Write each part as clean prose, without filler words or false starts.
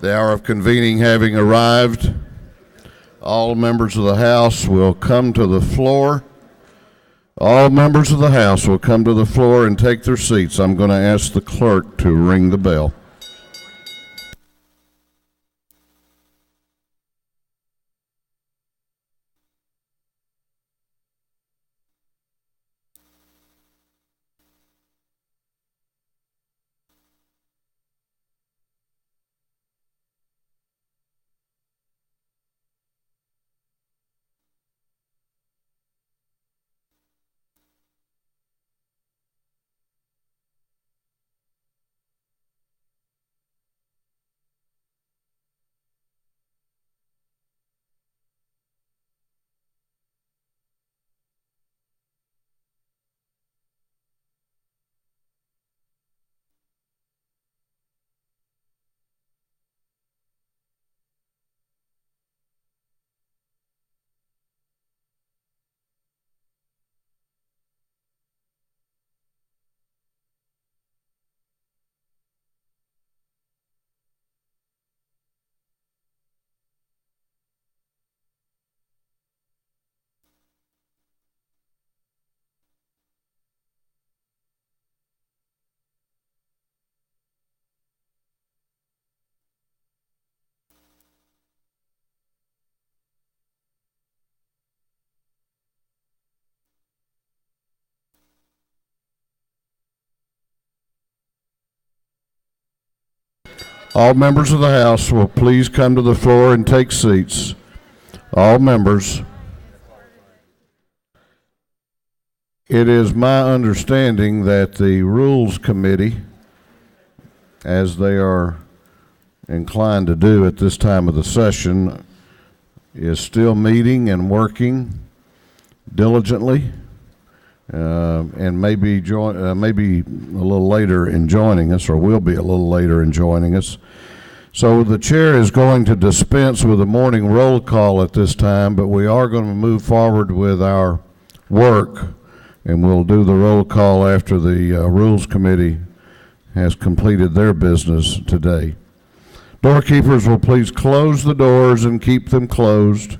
The hour of convening having arrived, all members of the House will come to the floor. All members of the House will come to the floor and take their seats. I'm going to ask the clerk to ring the bell. All members of the House will please come to the floor and take seats. All members. It is my understanding that the Rules Committee, as they are inclined to do at this time of the session, is still meeting and working diligently, and maybe a little later in joining us, or will be a little later in joining us. So the chair is going to dispense with a morning roll call at this time, but we are going to move forward with our work, and we'll do the roll call after the Rules Committee has completed their business today. Doorkeepers will please close the doors and keep them closed.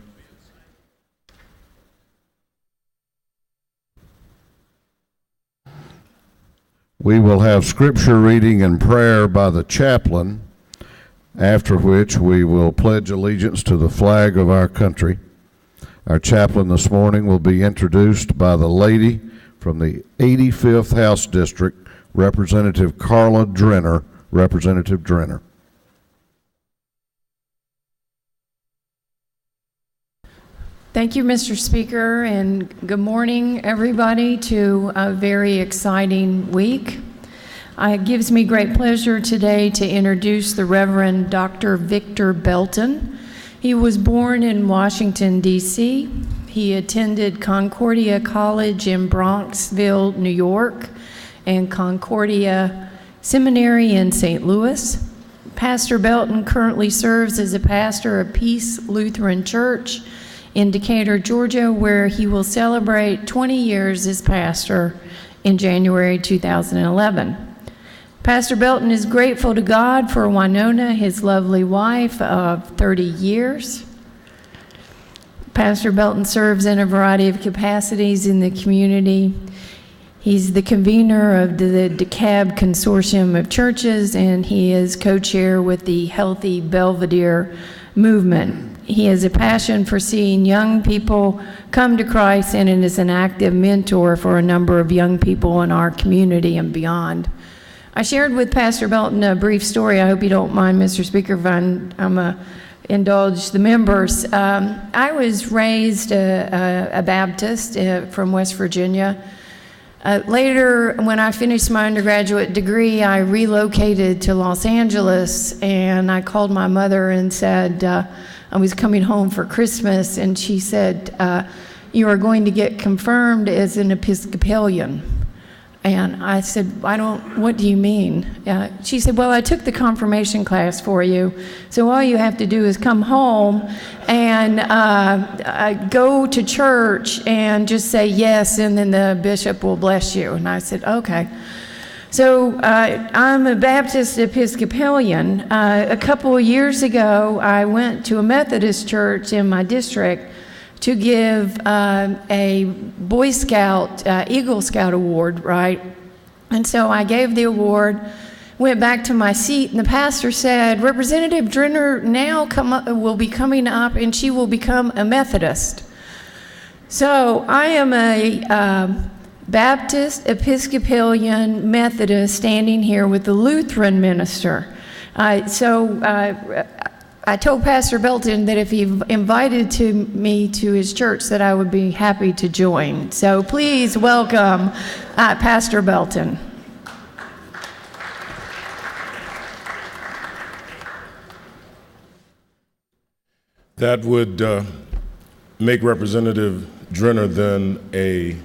We will have scripture reading and prayer by the chaplain, after which we will pledge allegiance to the flag of our country. Our chaplain this morning will be introduced by the lady from the 85th House District, Representative Carla Drenner. Representative Drenner. Thank you, Mr. Speaker, and good morning, everybody, to a very exciting week. It gives me great pleasure today to introduce the Reverend Dr. Victor Belton. He was born in Washington, D.C. He attended Concordia College in Bronxville, New York, and Concordia Seminary in St. Louis. Pastor Belton currently serves as a pastor of Peace Lutheran Church in Decatur, Georgia, where he will celebrate 20 years as pastor in January 2011. Pastor Belton is grateful to God for Winona, his lovely wife of 30 years. Pastor Belton serves in a variety of capacities in the community. He's the convener of the DeKalb Consortium of Churches, and he is co-chair with the Healthy Belvedere movement. He has a passion for seeing young people come to Christ and is an active mentor for a number of young people in our community and beyond. I shared with Pastor Belton a brief story. I hope you don't mind, Mr. Speaker, if I'm indulge the members. I was raised a Baptist from West Virginia. Later, when I finished my undergraduate degree, I relocated to Los Angeles, and I called my mother and said, I was coming home for Christmas, and she said, you are going to get confirmed as an Episcopalian. And I said, what do you mean? She said, well, I took the confirmation class for you, so all you have to do is come home and go to church and just say yes, and then the bishop will bless you. And I said, okay. So I'm a Baptist Episcopalian. A couple of years ago, I went to a Methodist church in my district to give a Boy Scout, Eagle Scout award, right? And so I gave the award, went back to my seat, and the pastor said, Representative Drenner now will be coming up, and she will become a Methodist. So I am a Baptist, Episcopalian, Methodist standing here with the Lutheran minister. I told Pastor Belton that if he invited me to his church that I would be happy to join. So please welcome Pastor Belton. That would make Representative Drenner then a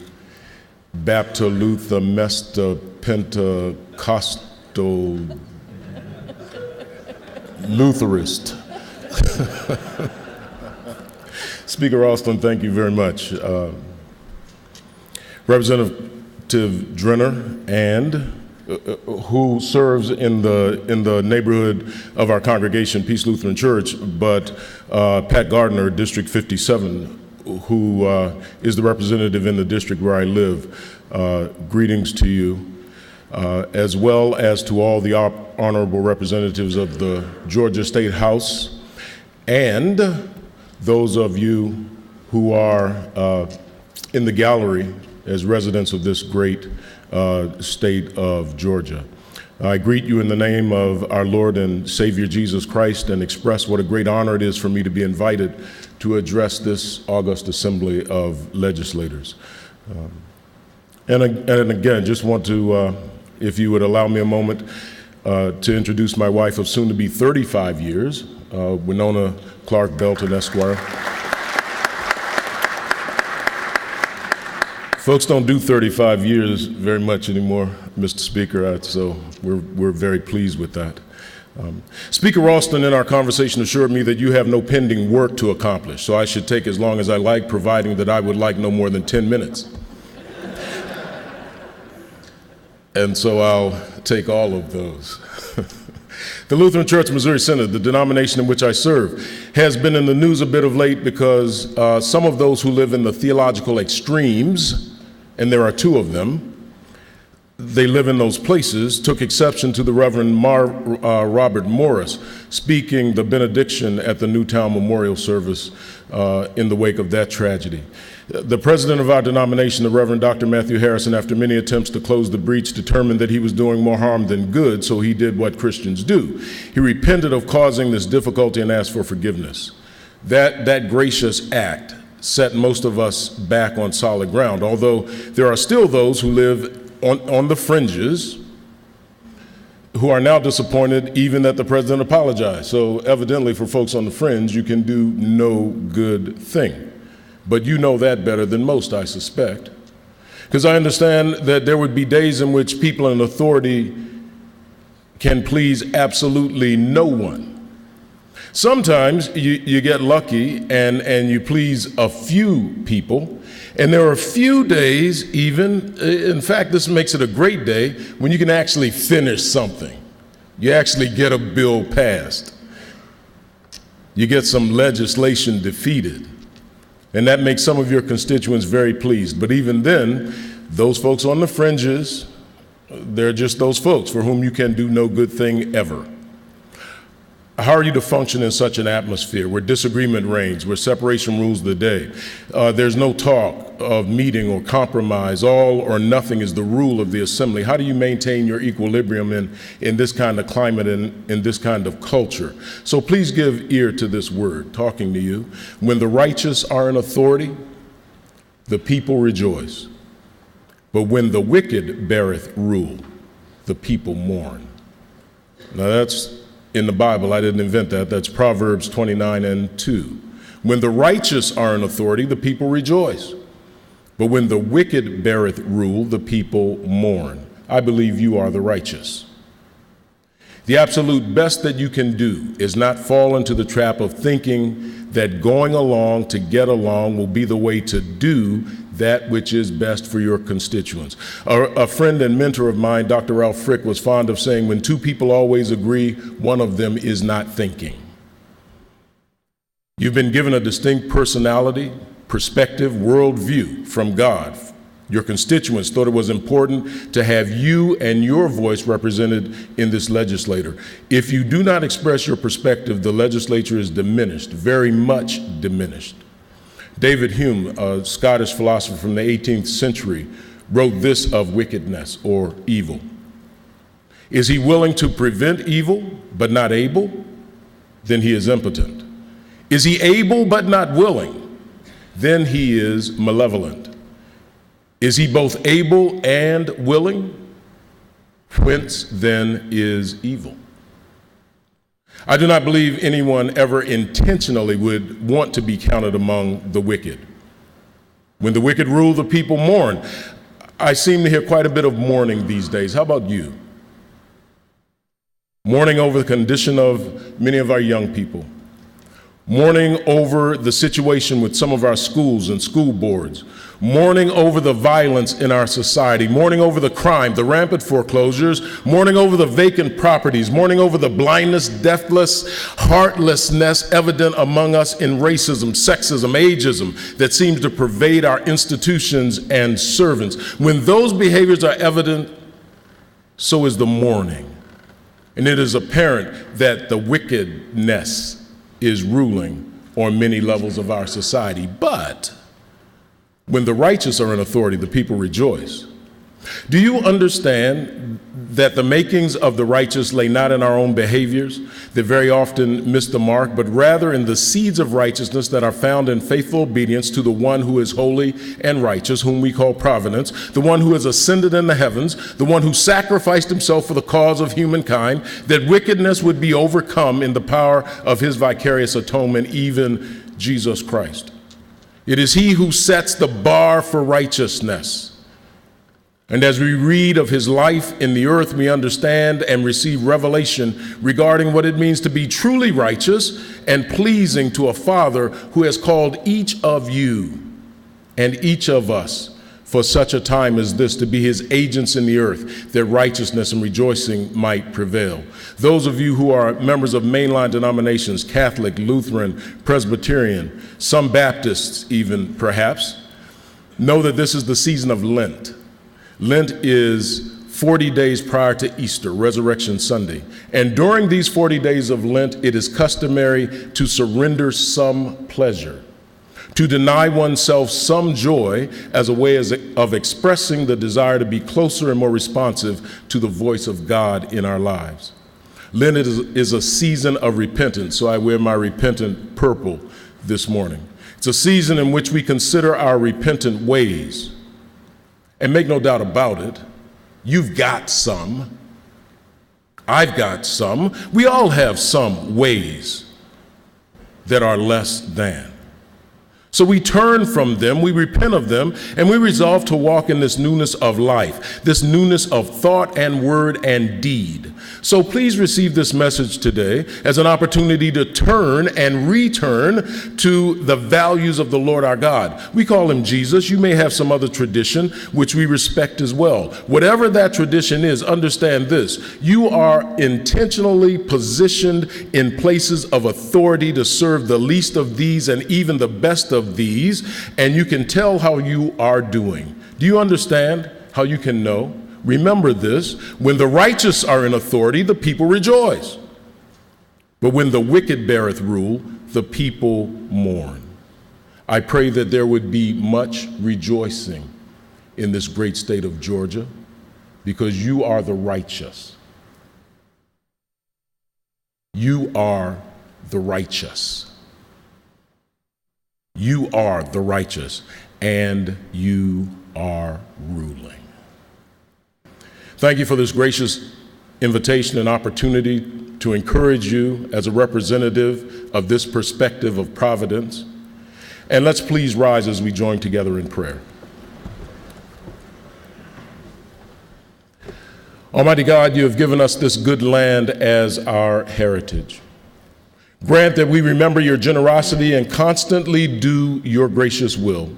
Baptoluther Mesta Pentecostal Lutherist. Speaker Austin, thank you very much. Representative Drenner, and who serves in the neighborhood of our congregation, Peace Lutheran Church, but Pat Gardner, District 57, who is the representative in the district where I live. Greetings to you, as well as to all the honorable representatives of the Georgia State House, and those of you who are in the gallery as residents of this great state of Georgia. I greet you in the name of our Lord and Savior Jesus Christ and express what a great honor it is for me to be invited to address this august assembly of legislators. And again, just want to, if you would allow me a moment, to introduce my wife of soon to be 35 years, Winona Clark Belton, Esquire. Folks don't do 35 years very much anymore, Mr. Speaker, so we're very pleased with that. Speaker Ralston, in our conversation, assured me that you have no pending work to accomplish, so I should take as long as I like, providing that I would like no more than 10 minutes. And so I'll take all of those. The Lutheran Church Missouri Synod, the denomination in which I serve, has been in the news a bit of late because some of those who live in the theological extremes, and there are two of them, they live in those places, took exception to the Reverend Robert Morris speaking the benediction at the Newtown Memorial Service in the wake of that tragedy. The president of our denomination, the Reverend Dr. Matthew Harrison, after many attempts to close the breach, determined that he was doing more harm than good, so he did what Christians do. He repented of causing this difficulty and asked for forgiveness. That gracious act set most of us back on solid ground, although there are still those who live on the fringes who are now disappointed even that the president apologized. So evidently for folks on the fringe, you can do no good thing. But you know that better than most, I suspect. Because I understand that there would be days in which people in authority can please absolutely no one. Sometimes you get lucky and you please a few people, and there are a few days even, in fact, this makes it a great day, when you can actually finish something. You actually get a bill passed. You get some legislation defeated. And that makes some of your constituents very pleased. But even then, those folks on the fringes, they're just those folks for whom you can do no good thing ever. How are you to function in such an atmosphere where disagreement reigns, where separation rules the day? There's no talk of meeting or compromise. All or nothing is the rule of the assembly. How do you maintain your equilibrium in this kind of climate and in this kind of culture? So please give ear to this word, talking to you. When the righteous are in authority, the people rejoice. But when the wicked beareth rule, the people mourn. Now that's in the Bible. I didn't invent that. That's Proverbs 29:2. When the righteous are in authority, the people rejoice. But when the wicked beareth rule, the people mourn. I believe you are the righteous. The absolute best that you can do is not fall into the trap of thinking that going along to get along will be the way to do that which is best for your constituents. A friend and mentor of mine, Dr. Ralph Frick, was fond of saying, when two people always agree, one of them is not thinking. You've been given a distinct personality, perspective, worldview from God. Your constituents thought it was important to have you and your voice represented in this legislature. If you do not express your perspective, the legislature is diminished, very much diminished. David Hume, a Scottish philosopher from the 18th century, wrote this of wickedness or evil. Is he willing to prevent evil but not able? Then he is impotent. Is he able but not willing? Then he is malevolent. Is he both able and willing? Whence then is evil? I do not believe anyone ever intentionally would want to be counted among the wicked. When the wicked rule, the people mourn. I seem to hear quite a bit of mourning these days. How about you? Mourning over the condition of many of our young people. Mourning over the situation with some of our schools and school boards. Mourning over the violence in our society. Mourning over the crime, the rampant foreclosures. Mourning over the vacant properties. Mourning over the blindness, deathless, heartlessness evident among us in racism, sexism, ageism that seems to pervade our institutions and servants. When those behaviors are evident, so is the mourning. And it is apparent that the wickedness is ruling on many levels of our society. But when the righteous are in authority, the people rejoice. Do you understand that the makings of the righteous lay not in our own behaviors that very often miss the mark, but rather in the seeds of righteousness that are found in faithful obedience to the one who is holy and righteous, whom we call providence, the one who has ascended in the heavens, the one who sacrificed himself for the cause of humankind, that wickedness would be overcome in the power of his vicarious atonement, even Jesus Christ. It is he who sets the bar for righteousness. And as we read of his life in the earth, we understand and receive revelation regarding what it means to be truly righteous and pleasing to a Father who has called each of you and each of us for such a time as this to be his agents in the earth, that righteousness and rejoicing might prevail. Those of you who are members of mainline denominations, Catholic, Lutheran, Presbyterian, some Baptists even perhaps, know that this is the season of Lent. Lent is 40 days prior to Easter, Resurrection Sunday. And during these 40 days of Lent, it is customary to surrender some pleasure, to deny oneself some joy as a way of expressing the desire to be closer and more responsive to the voice of God in our lives. Lent is a season of repentance, so I wear my repentant purple this morning. It's a season in which we consider our repentant ways. And make no doubt about it, you've got some. I've got some. We all have some ways that are less than. So we turn from them, we repent of them, and we resolve to walk in this newness of life, this newness of thought and word and deed. So please receive this message today as an opportunity to turn and return to the values of the Lord our God. We call him Jesus. You may have some other tradition which we respect as well. Whatever that tradition is, understand this: you are intentionally positioned in places of authority to serve the least of these and even the best of these, and you can tell how you are doing. Do you understand how you can know? Remember this: when the righteous are in authority, the people rejoice. But when the wicked beareth rule, the people mourn. I pray that there would be much rejoicing in this great state of Georgia, because you are the righteous. You are the righteous. You are the righteous, and you are ruling. Thank you for this gracious invitation and opportunity to encourage you as a representative of this perspective of providence. And let's please rise as we join together in prayer. Almighty God, you have given us this good land as our heritage. Grant that we remember your generosity and constantly do your gracious will.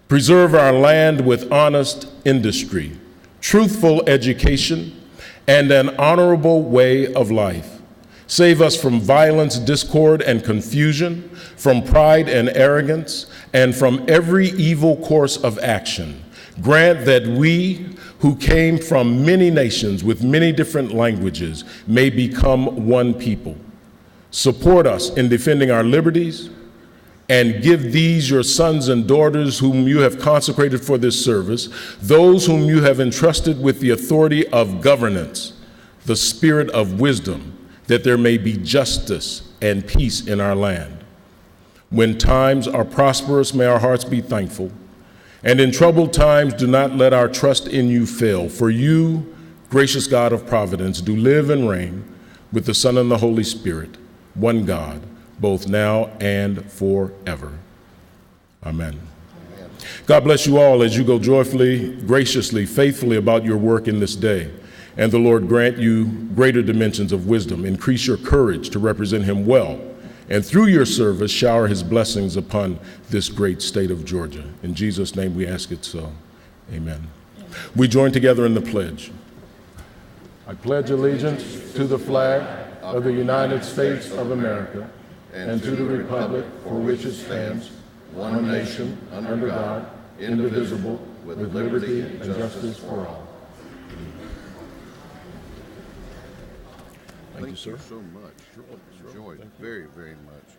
Preserve our land with honest industry, truthful education, and an honorable way of life. Save us from violence, discord, and confusion, from pride and arrogance, and from every evil course of action. Grant that we, who came from many nations with many different languages, may become one people. Support us in defending our liberties, and give these your sons and daughters whom you have consecrated for this service, those whom you have entrusted with the authority of governance, the spirit of wisdom, that there may be justice and peace in our land. When times are prosperous, may our hearts be thankful. And in troubled times, do not let our trust in you fail. For you, gracious God of providence, do live and reign with the Son and the Holy Spirit, one God, both now and forever. Amen. God bless you all as you go joyfully, graciously, faithfully about your work in this day. And the Lord grant you greater dimensions of wisdom, increase your courage to represent him well, and through your service, shower his blessings upon this great state of Georgia. In Jesus' name we ask it so. Amen. We join together in the pledge. I pledge allegiance to the flag of the United States of America and to the republic for which it stands, one nation, under God, indivisible, with liberty and justice for all. Thank you, sir. So much. Enjoyed it very, very much.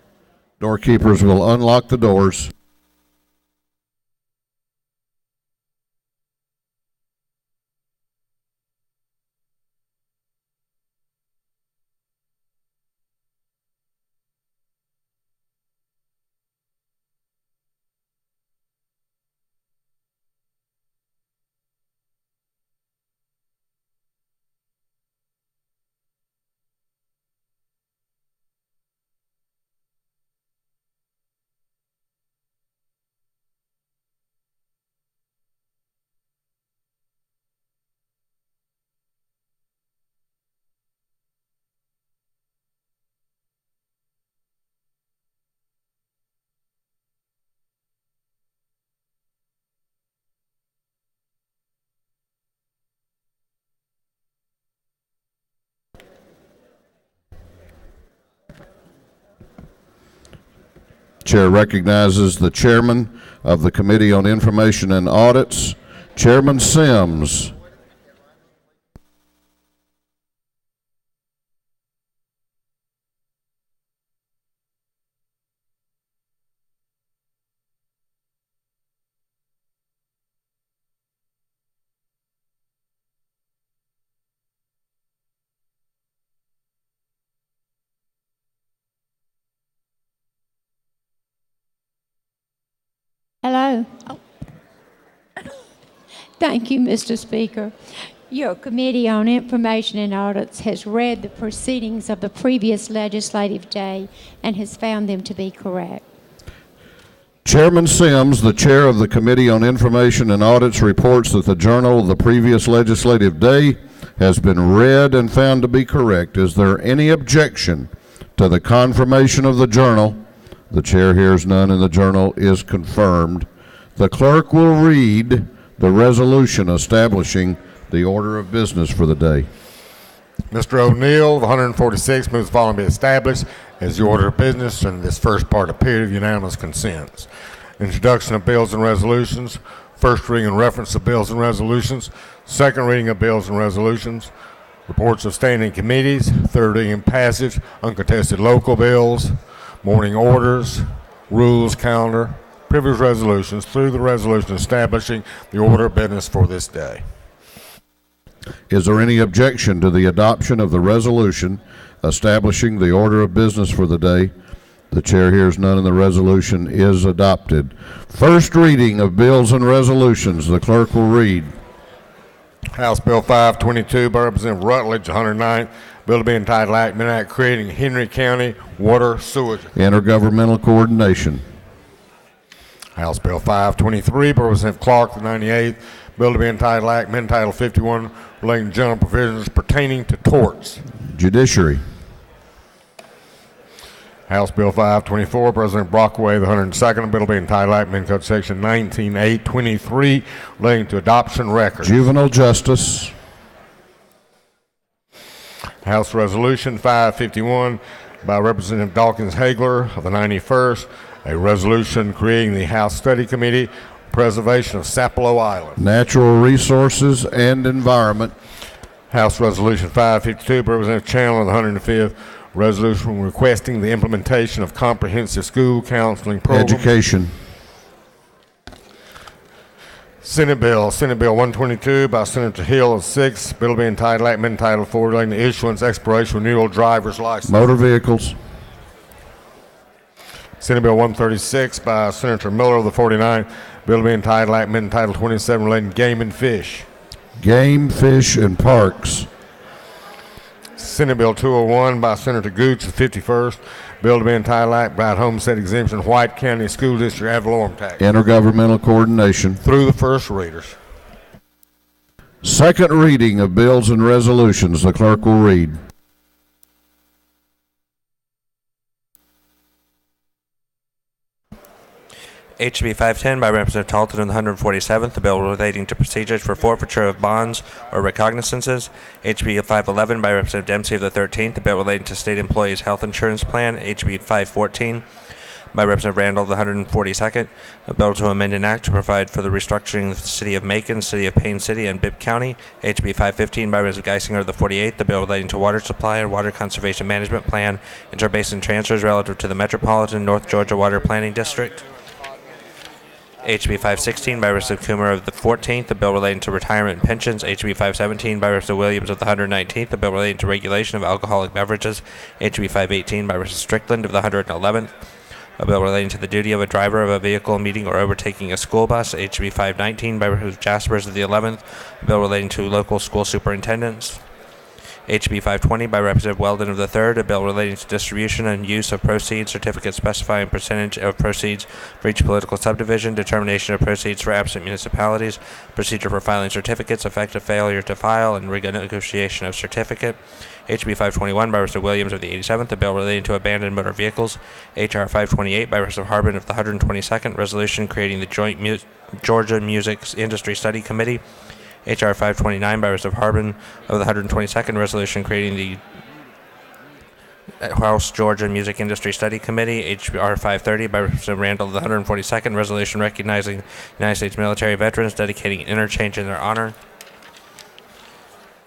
Doorkeepers will unlock the doors. Chair recognizes the chairman of the Committee on Information and Audits, Chairman Sims. Hello. Thank you, Mr. Speaker. Your Committee on Information and Audits has read the proceedings of the previous legislative day and has found them to be correct. Chairman Sims, the chair of the Committee on Information and Audits, reports that the journal of the previous legislative day has been read and found to be correct. Is there any objection to the confirmation of the journal? The chair hears none, and the journal is confirmed. The clerk will read the resolution establishing the order of business for the day. Mr. O'Neill, of 146, moves the following be established as the order of business in this first part of period of unanimous consents. Introduction of bills and resolutions, first reading and reference of bills and resolutions, second reading of bills and resolutions, reports of standing committees, third reading and passage, uncontested local bills, morning orders, rules, calendar, privilege resolutions, through the resolution establishing the order of business for this day. Is there any objection to the adoption of the resolution establishing the order of business for the day? The chair hears none, and the resolution is adopted. First reading of bills and resolutions. The clerk will read. House Bill 522 by Representative Rutledge, 109. Bill to be entitled Act creating Henry County Water Sewage. Intergovernmental coordination. House Bill 523 by Representative Clark, the 98th. Bill to be entitled Act Title 51 relating to general provisions pertaining to torts. Judiciary. House Bill 524, President Brockway, the 102nd. A bill being entitled Act amending Code Section 19823 relating to adoption records. Juvenile justice. House Resolution 551 by Representative Dawkins Hagler of the 91st, a resolution creating the House Study Committee Preservation of Sapelo Island. Natural resources and environment. House Resolution 552 by Representative Chandler of the 105th, resolution requesting the implementation of comprehensive school counseling programs. Education. Senate Bill 122 by Senator Hill of 6th, bill being entitled Act amending Title 4 relating to issuance, expiration, renewal, driver's license. Motor vehicles. Senate Bill 136 by Senator Miller of the 49th, bill being entitled Act amending Title 27 relating to game and fish. Game, fish, and parks. Senate Bill 201 by Senator Gooch of the 51st, bill to be entitled Act about homestead exemption, White County School District ad valorem tax. Intergovernmental coordination. Through the first readers. Second reading of bills and resolutions. The clerk will read. HB 510 by Representative Talton of the 147th, the bill relating to procedures for forfeiture of bonds or recognizances. HB 511 by Representative Dempsey of the 13th, the bill relating to state employees' health insurance plan. HB 514 by Representative Randall of the 142nd, a bill to amend an act to provide for the restructuring of the City of Macon, City of Payne City, and Bibb County. HB 515 by Representative Geisinger of the 48th, the bill relating to water supply and water conservation management plan, interbasin transfers relative to the Metropolitan North Georgia Water Planning District. HB 516 by Representative Coomer of the 14th, the bill relating to retirement and pensions. HB 517 by Representative Williams of the 119th, the bill relating to regulation of alcoholic beverages. HB 518 by Representative Strickland of the 111th, a bill relating to the duty of a driver of a vehicle meeting or overtaking a school bus. HB 519 by Representative Jaspers of the 11th, a bill relating to local school superintendents. HB 520 by Representative Weldon of the 3rd, a bill relating to distribution and use of proceeds, certificates specifying percentage of proceeds for each political subdivision, determination of proceeds for absent municipalities, procedure for filing certificates, effective failure to file, and renegotiation of certificate. HB 521 by Representative Williams of the 87th, a bill relating to abandoned motor vehicles. HR 528 by Representative Harbin of the 122nd, resolution creating the Joint Georgia Music Industry Study Committee. HR 529 by Representative Harbin of the 122nd, resolution creating the House Georgia Music Industry Study Committee. HR 530 by Representative Randall of the 142nd, resolution recognizing United States military veterans, dedicating interchange in their honor.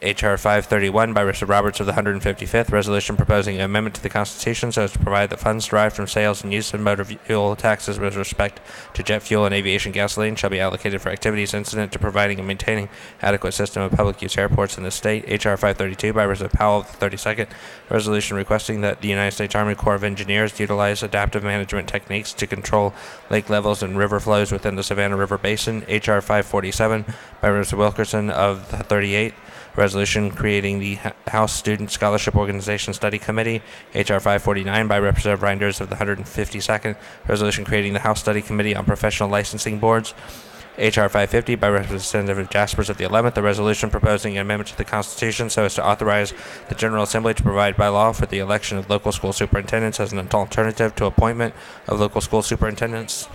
HR 531 by Representative Roberts of the 155th, resolution proposing an amendment to the Constitution so as to provide that funds derived from sales and use of motor fuel taxes with respect to jet fuel and aviation gasoline shall be allocated for activities incident to providing and maintaining adequate system of public use airports in the state. HR 532 by Representative Powell of the 32nd, resolution requesting that the United States Army Corps of Engineers utilize adaptive management techniques to control lake levels and river flows within the Savannah River Basin. HR 547 by Representative Wilkerson of the 38th, resolution creating the House Student Scholarship Organization Study Committee. HR 549 by Representative Reinders of the 152nd, resolution creating the House Study Committee on Professional Licensing Boards. HR 550 by Representative Jaspers of the 11th, a resolution proposing an amendment to the Constitution so as to authorize the General Assembly to provide by law for the election of local school superintendents as an alternative to appointment of local school superintendents.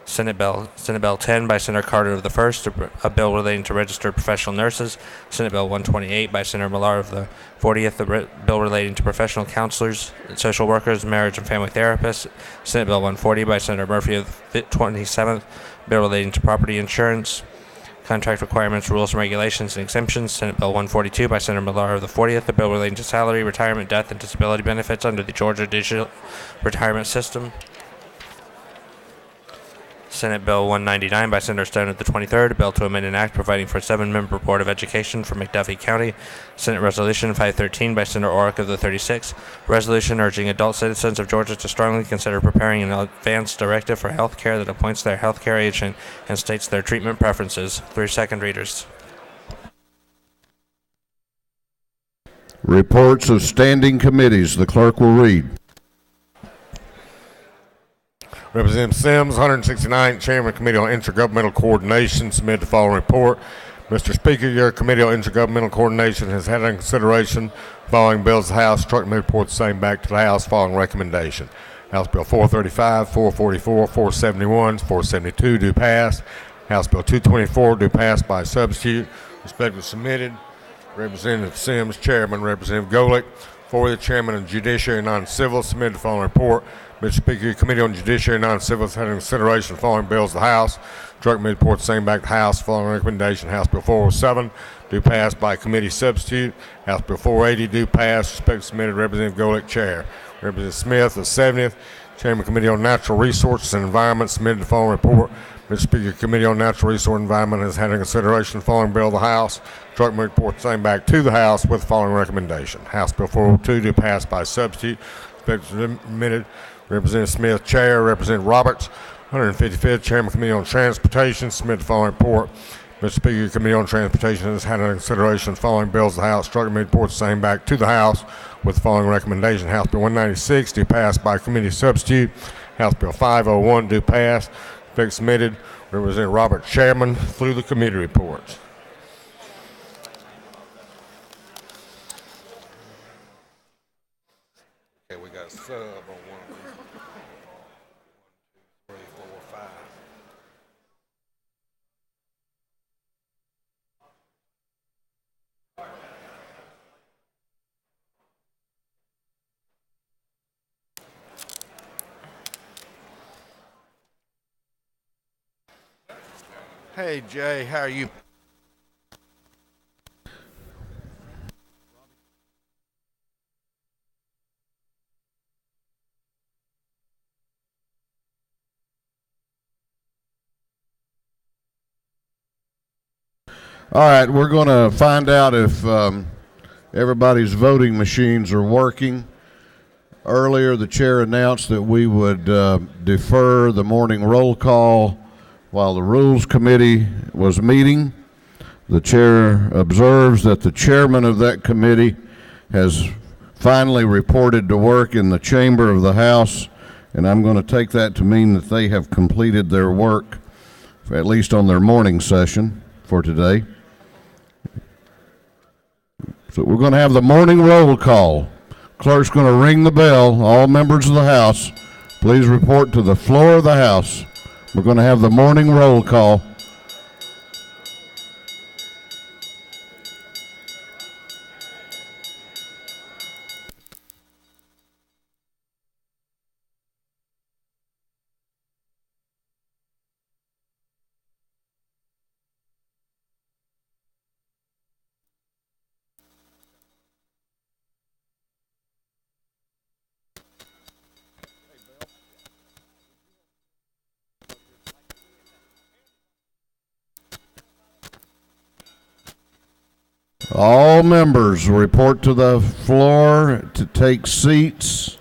Senate Bill 10 by Senator Carter of the 1st, a bill relating to registered professional nurses. Senate Bill 128 by Senator Millar of the 40th, a bill relating to professional counselors, social workers, marriage and family therapists. Senate Bill 140 by Senator Murphy of the 27th, bill relating to property insurance, contract requirements, rules and regulations, and exemptions. Senate Bill 142 by Senator Millar of the 40th, a bill relating to salary, retirement, death, and disability benefits under the Georgia Digital Retirement System. Senate Bill 199 by Senator Stone of the 23rd, a bill to amend an act providing for a 7-member Board of Education for McDuffie County. Senate Resolution 513 by Senator Orrick of the 36th, resolution urging adult citizens of Georgia to strongly consider preparing an advance directive for health care that appoints their health care agent and states their treatment preferences. Through second readers. Reports of standing committees. The clerk will read. Representative Sims, 169th, Chairman, Committee on Intergovernmental Coordination, submitted the following report. Mr. Speaker, your Committee on Intergovernmental Coordination has had in consideration following bills of the House, struck me report the same back to the House following recommendation. House Bill 435, 444, 471, 472 do pass. House Bill 224 do pass by substitute. Respectively submitted. Representative Sims, Chairman. Representative Golick. For the Chairman of Judiciary Non-Civil, submitted the following report. Mr. Speaker, your Committee on Judiciary Non-Civil has had in consideration following bills of the House. Struck me report the same back to the House following recommendation. House Bill 407 do pass by committee substitute. House Bill 480 do pass. Respectively submitted. Representative Golick, Chair. Representative Smith, the 70th. Chairman Committee on Natural Resources and Environment submitted the following report. Mr. Speaker, Committee on Natural Resource and Environment has had in consideration the following bill of the House. Struck me report the same back to the House with the following recommendation. House Bill 402 do pass by substitute. Respectively submitted. Representative Smith, Chair. Representative Roberts, 155th. Chairman Committee on Transportation submitted the following report. Mr. Speaker, Committee on Transportation has had in consideration the following bills of the House. Struck me report the same back to the House with the following recommendation. House Bill 196 do pass by committee substitute. House Bill 501 do pass. Respectively submitted. Representative Roberts, Chairman, through the committee reports. Okay, we got a sub on one of these. 1, 2, 3, 4, 5. Hey Jay, how are you? All right, we're going to find out if everybody's voting machines are working. Earlier, the chair announced that we would defer the morning roll call while the Rules Committee was meeting. The chair observes that the chairman of that committee has finally reported to work in the chamber of the House, and I'm going to take that to mean that they have completed their work, at least on their morning session for today. So we're going to have the morning roll call. Clerk's going to ring the bell. All members of the House, please report to the floor of the House. We're going to have the morning roll call. All members report to the floor to take seats.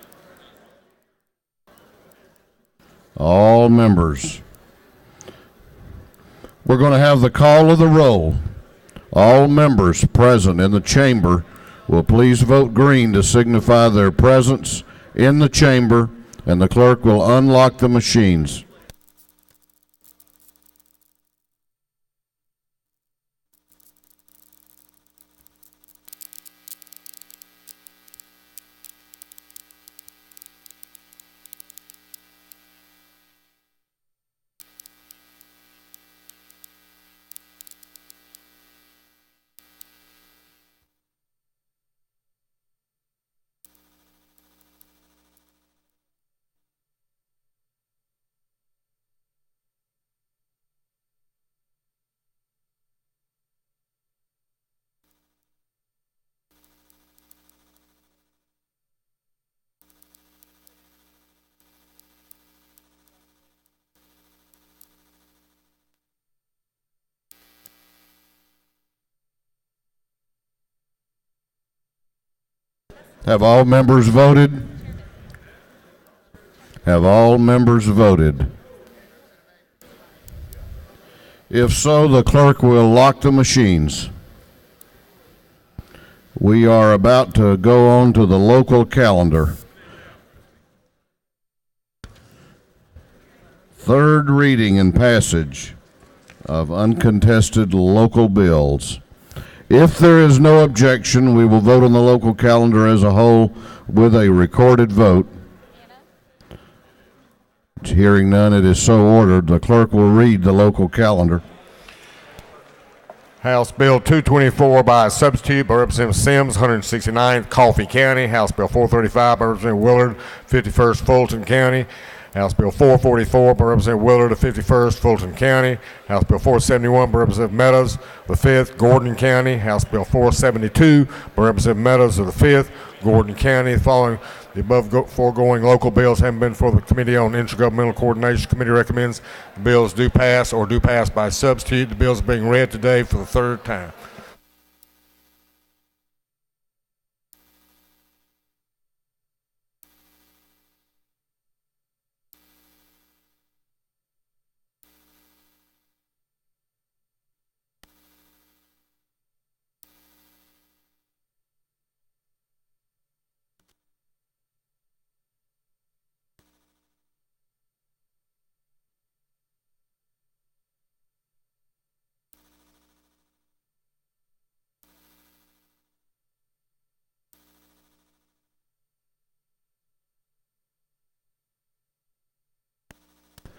All members. We're going to have the call of the roll. All members present in the chamber will please vote green to signify their presence in the chamber, and the clerk will unlock the machines. Have all members voted? Have all members voted? If so, the clerk will lock the machines. We are about to go on to the local calendar. Third reading and passage of uncontested local bills. If there is no objection, we will vote on the local calendar as a whole with a recorded vote. Hearing none, it is so ordered. The clerk will read the local calendar. House Bill 224 by substitute by Representative Sims, 169th Coffee County. House Bill 435 by Representative Willard, 51st Fulton County. House Bill 444 by Representative Willard of 51st Fulton County. House Bill 471 by Representative Meadows, the 5th, Gordon County. House Bill 472 by Representative Meadows of the 5th, Gordon County. Following the above foregoing local bills having been for the Committee on Intergovernmental Coordination, committee recommends the bills do pass or do pass by substitute. The bills are being read today for the third time.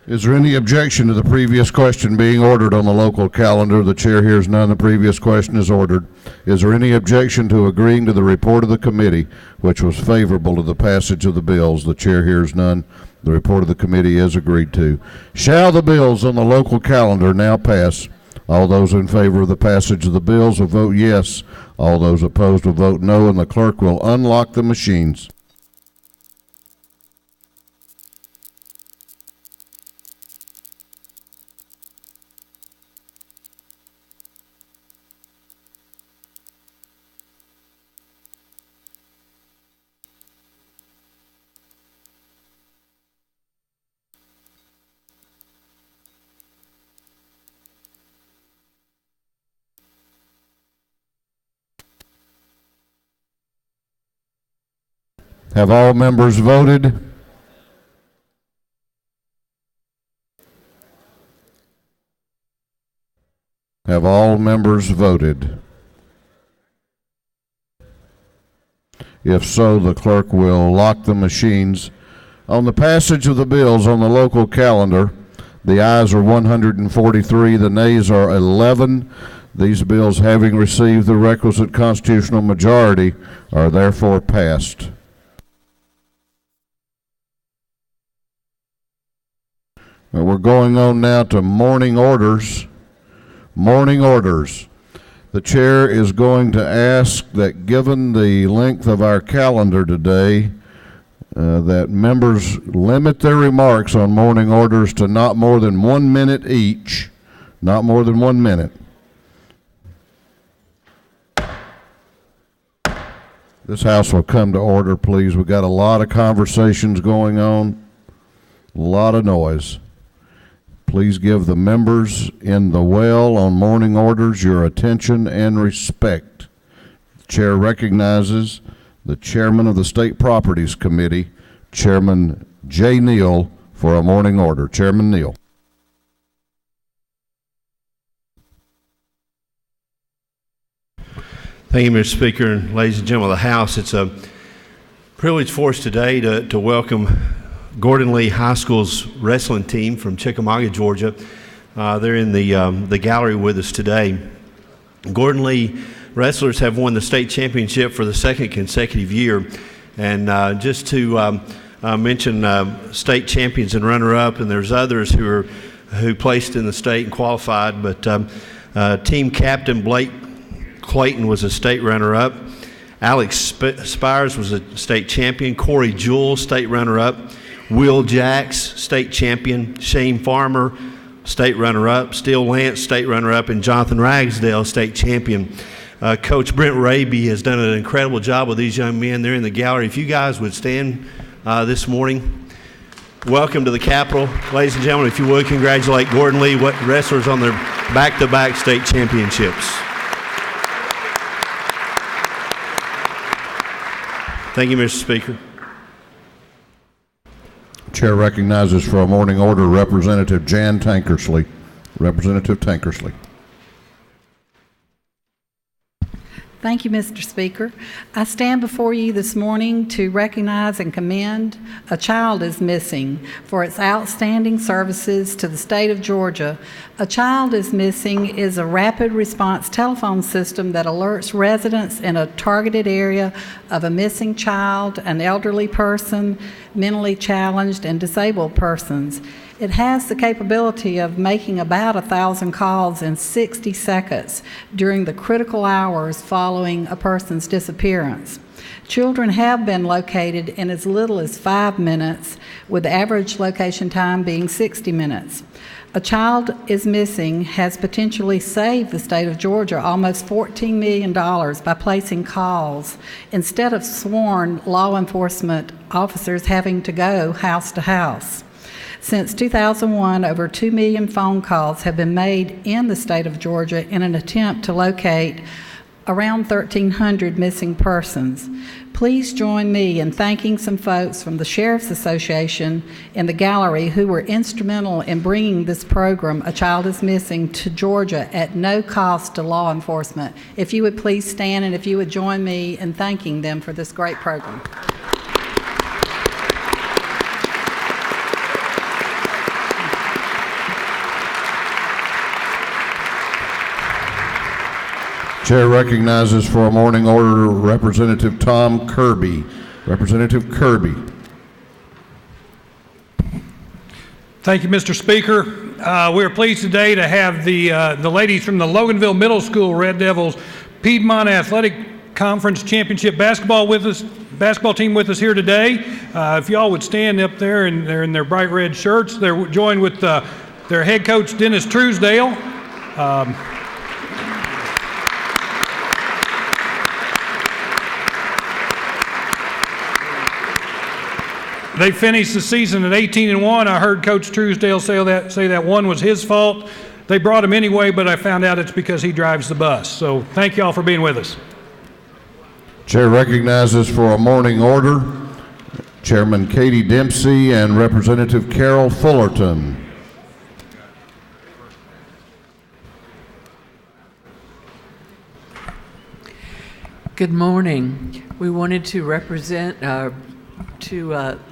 Is there any objection to the previous question being ordered on the local calendar? The chair hears none. The previous question is ordered. Is there any objection to agreeing to the report of the committee, which was favorable to the passage of the bills? The chair hears none. The report of the committee is agreed to. Shall the bills on the local calendar now pass? All those in favor of the passage of the bills will vote yes. All those opposed will vote no, and the clerk will unlock the machines. Have all members voted? Have all members voted? If so, the clerk will lock the machines. On the passage of the bills on the local calendar, the ayes are 143, the nays are 11. These bills, having received the requisite constitutional majority, are therefore passed. We're going on now to morning orders. Morning orders. The chair is going to ask that, given the length of our calendar today, that members limit their remarks on morning orders to not more than 1 minute each. Not more than 1 minute. This House will come to order, please. We've got a lot of conversations going on, a lot of noise. Please give the members in the well on morning orders your attention and respect. The chair recognizes the chairman of the State Properties Committee, Chairman J. Neal, for a morning order. Chairman Neal. Thank you, Mr. Speaker, and ladies and gentlemen of the House. It's a privilege for us today to welcome Gordon Lee High School's wrestling team from Chickamauga, Georgia. They're in the gallery with us today. Gordon Lee wrestlers have won the state championship for the second consecutive year. And just to mention state champions and runner-up, and there's others who placed in the state and qualified, but team captain Blake Clayton was a state runner-up. Alex Spires was a state champion. Corey Jewell, state runner-up. Will Jacks, state champion. Shane Farmer, state runner-up. Steele Lance, state runner-up. And Jonathan Ragsdale, state champion. Coach Brent Raby has done an incredible job with these young men. They're in the gallery. If you guys would stand this morning. Welcome to the Capitol. Ladies and gentlemen, if you would, congratulate Gordon Lee wrestlers on their back-to-back state championships. Thank you, Mr. Speaker. Chair recognizes for a morning order Representative Jan Tankersley. Representative Tankersley. Thank you, Mr. Speaker. I stand before you this morning to recognize and commend A Child is Missing for its outstanding services to the state of Georgia. A Child is Missing is a rapid response telephone system that alerts residents in a targeted area of a missing child, an elderly person, mentally challenged, and disabled persons. It has the capability of making about 1,000 calls in 60 seconds during the critical hours following a person's disappearance. Children have been located in as little as 5 minutes, with the average location time being 60 minutes. A Child is Missing has potentially saved the state of Georgia almost $14 million by placing calls instead of sworn law enforcement officers having to go house to house. Since 2001, over 2 million phone calls have been made in the state of Georgia in an attempt to locate around 1,300 missing persons. Please join me in thanking some folks from the Sheriff's Association in the gallery who were instrumental in bringing this program, A Child is Missing, to Georgia at no cost to law enforcement. If you would please stand and if you would join me in thanking them for this great program. Chair recognizes for a morning order Representative Tom Kirby. Representative Kirby. Thank you, Mr. Speaker. We are pleased today to have the ladies from the Loganville Middle School Red Devils Piedmont Athletic Conference Championship basketball team with us here today. If y'all would stand up there, and they're in their bright red shirts. They're joined with their head coach Dennis Truesdale. They finished the season at 18-1. I heard Coach Truesdale say that one was his fault. They brought him anyway, but I found out it's because he drives the bus. So thank you all for being with us. Chair recognizes for a morning order Chairman Katie Dempsey and Representative Carol Fullerton. Good morning. We wanted to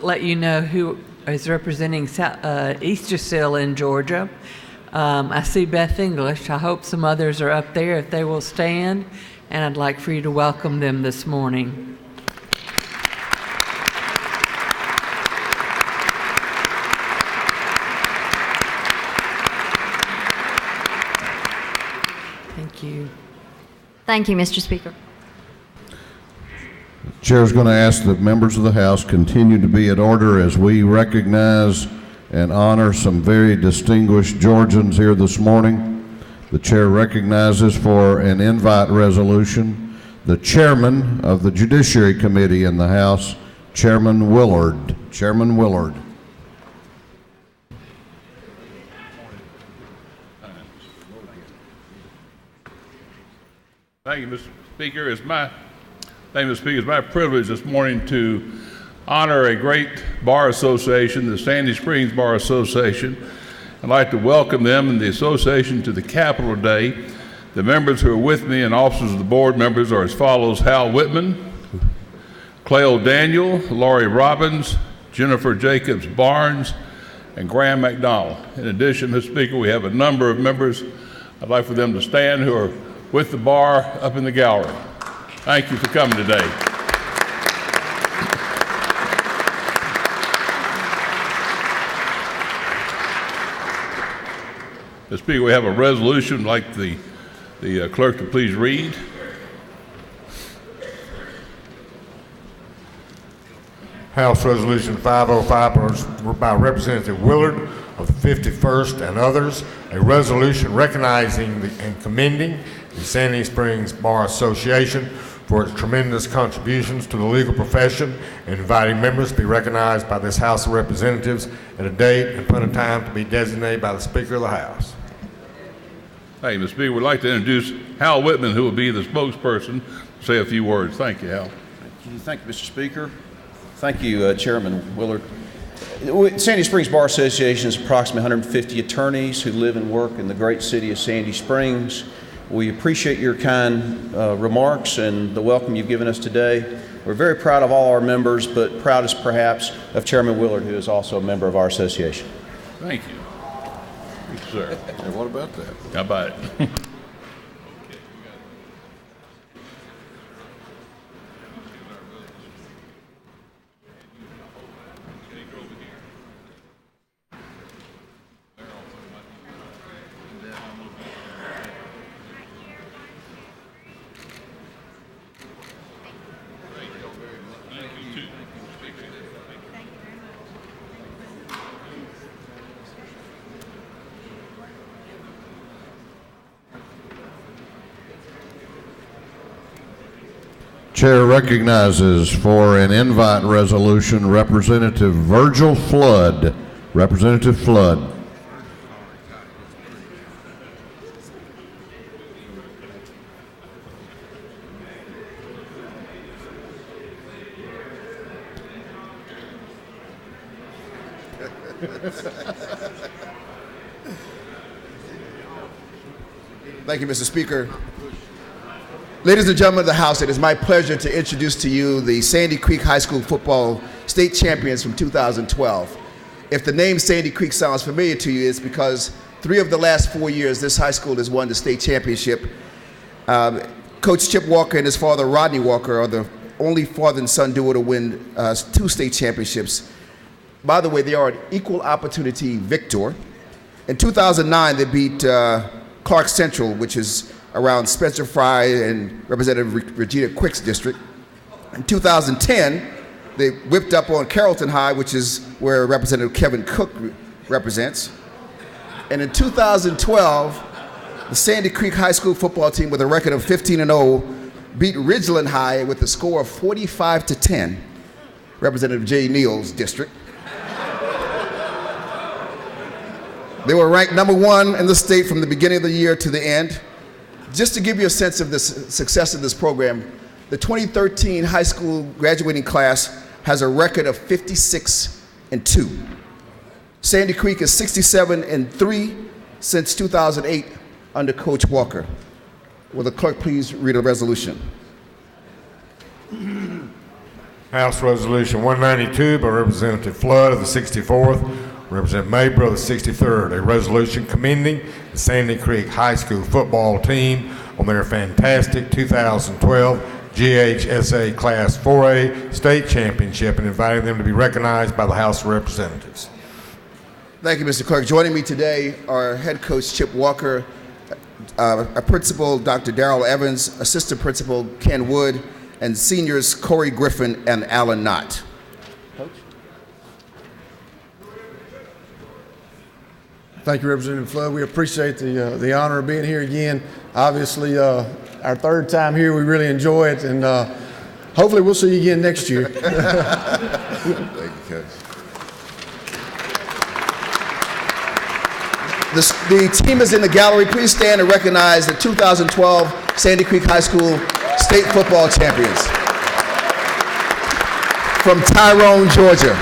let you know who is representing Eastersill in Georgia. I see Beth English. I hope some others are up there if they will stand, and I'd like for you to welcome them this morning. Thank you. Thank you, Mr. Speaker. The Chair is going to ask that members of the House continue to be in order as we recognize and honor some very distinguished Georgians here this morning. The Chair recognizes for an invite resolution the Chairman of the Judiciary Committee in the House, Chairman Willard. Chairman Willard. Thank you, Mr. Speaker. It's my privilege this morning to honor a great bar association, the Sandy Springs Bar Association. I'd like to welcome them and the association to the Capitol today. The members who are with me and officers of the board members are as follows: Hal Whitman, Cleo Daniel, Laurie Robbins, Jennifer Jacobs Barnes, and Graham McDonald. In addition, Mr. Speaker, we have a number of members. I'd like for them to stand who are with the bar up in the gallery. Thank you for coming today. Mr. Speaker, we have a resolution. I'd like the clerk to please read. House Resolution 505 by Representative Willard of the 51st and others, a resolution recognizing and commending the Sandy Springs Bar Association for its tremendous contributions to the legal profession and inviting members to be recognized by this House of Representatives at a date and point of time to be designated by the Speaker of the House. Thank you, Mr. Speaker. We'd like to introduce Hal Whitman, who will be the spokesperson, to say a few words. Thank you, Hal. Thank you, Mr. Speaker. Thank you, Chairman Willard. Sandy Springs Bar Association is approximately 150 attorneys who live and work in the great city of Sandy Springs. We appreciate your kind remarks and the welcome you've given us today. We're very proud of all our members, but proudest perhaps of Chairman Willard, who is also a member of our association. Thank you. Thank you, sir. And what about that? How about it? Chair recognizes for an invite resolution Representative Virgil Flood. Representative Flood. Thank you, Mr. Speaker. Ladies and gentlemen of the House, it is my pleasure to introduce to you the Sandy Creek High School football state champions from 2012. If the name Sandy Creek sounds familiar to you, it's because 3 of the last 4 years this high school has won the state championship. Coach Chip Walker and his father Rodney Walker are the only father and son duo to win 2 state championships. By the way, they are an equal opportunity victor. In 2009, they beat Clark Central, which is around Spencer Fry and Representative Regina Quick's district. In 2010, they whipped up on Carrollton High, which is where Representative Kevin Cook represents. And in 2012, the Sandy Creek High School football team, with a record of 15-0, beat Ridgeland High with a score of 45-10, Representative Jay Neal's district. They were ranked #1 in the state from the beginning of the year to the end. Just to give you a sense of the success of this program, the 2013 high school graduating class has a record of 56-2. Sandy Creek is 67-3 since 2008 under Coach Walker. Will the clerk please read a resolution? House Resolution 192 by Representative Flood of the 64th, Representative Mabry of the 63rd, a resolution commending the Sandy Creek High School football team on their fantastic 2012 GHSA Class 4A state championship and inviting them to be recognized by the House of Representatives. Thank you, Mr. Clerk. Joining me today are head coach Chip Walker, our principal, Dr. Darrell Evans, assistant principal Ken Wood, and seniors Corey Griffin and Alan Knott. Coach? Thank you, Representative Flood. We appreciate the honor of being here again. Obviously, our 3rd time here. We really enjoy it, and hopefully we'll see you again next year. Thank you, Coach. The team is in the gallery. Please stand and recognize the 2012 Sandy Creek High School state football champions from Tyrone, Georgia.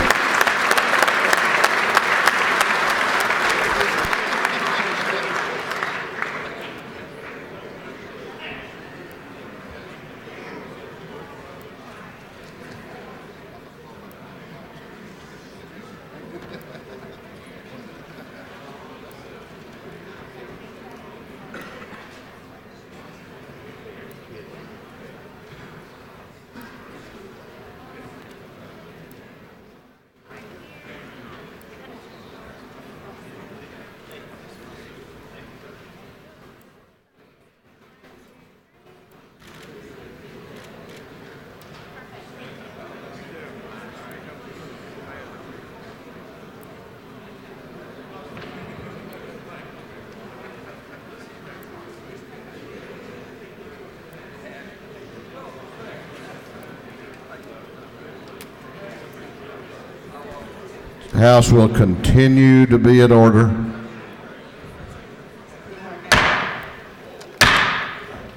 House will continue to be in order.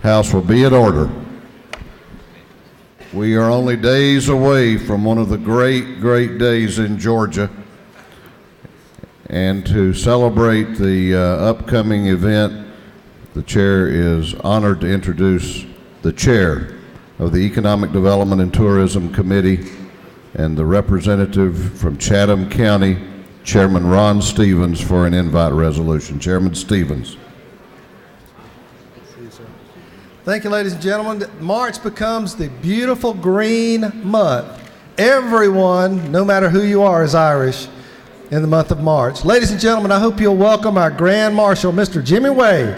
House will be in order. We are only days away from one of the great days in Georgia, And to celebrate the upcoming event, the chair is honored to introduce the chair of the Economic Development and Tourism Committee and the representative from Chatham County, Chairman Ron Stevens, for an invite resolution. Chairman Stevens. Thank you, ladies and gentlemen. March becomes the beautiful green month. Everyone, no matter who you are, is Irish in the month of March. Ladies and gentlemen, I hope you'll welcome our Grand Marshal, Mr. Jimmy Wade.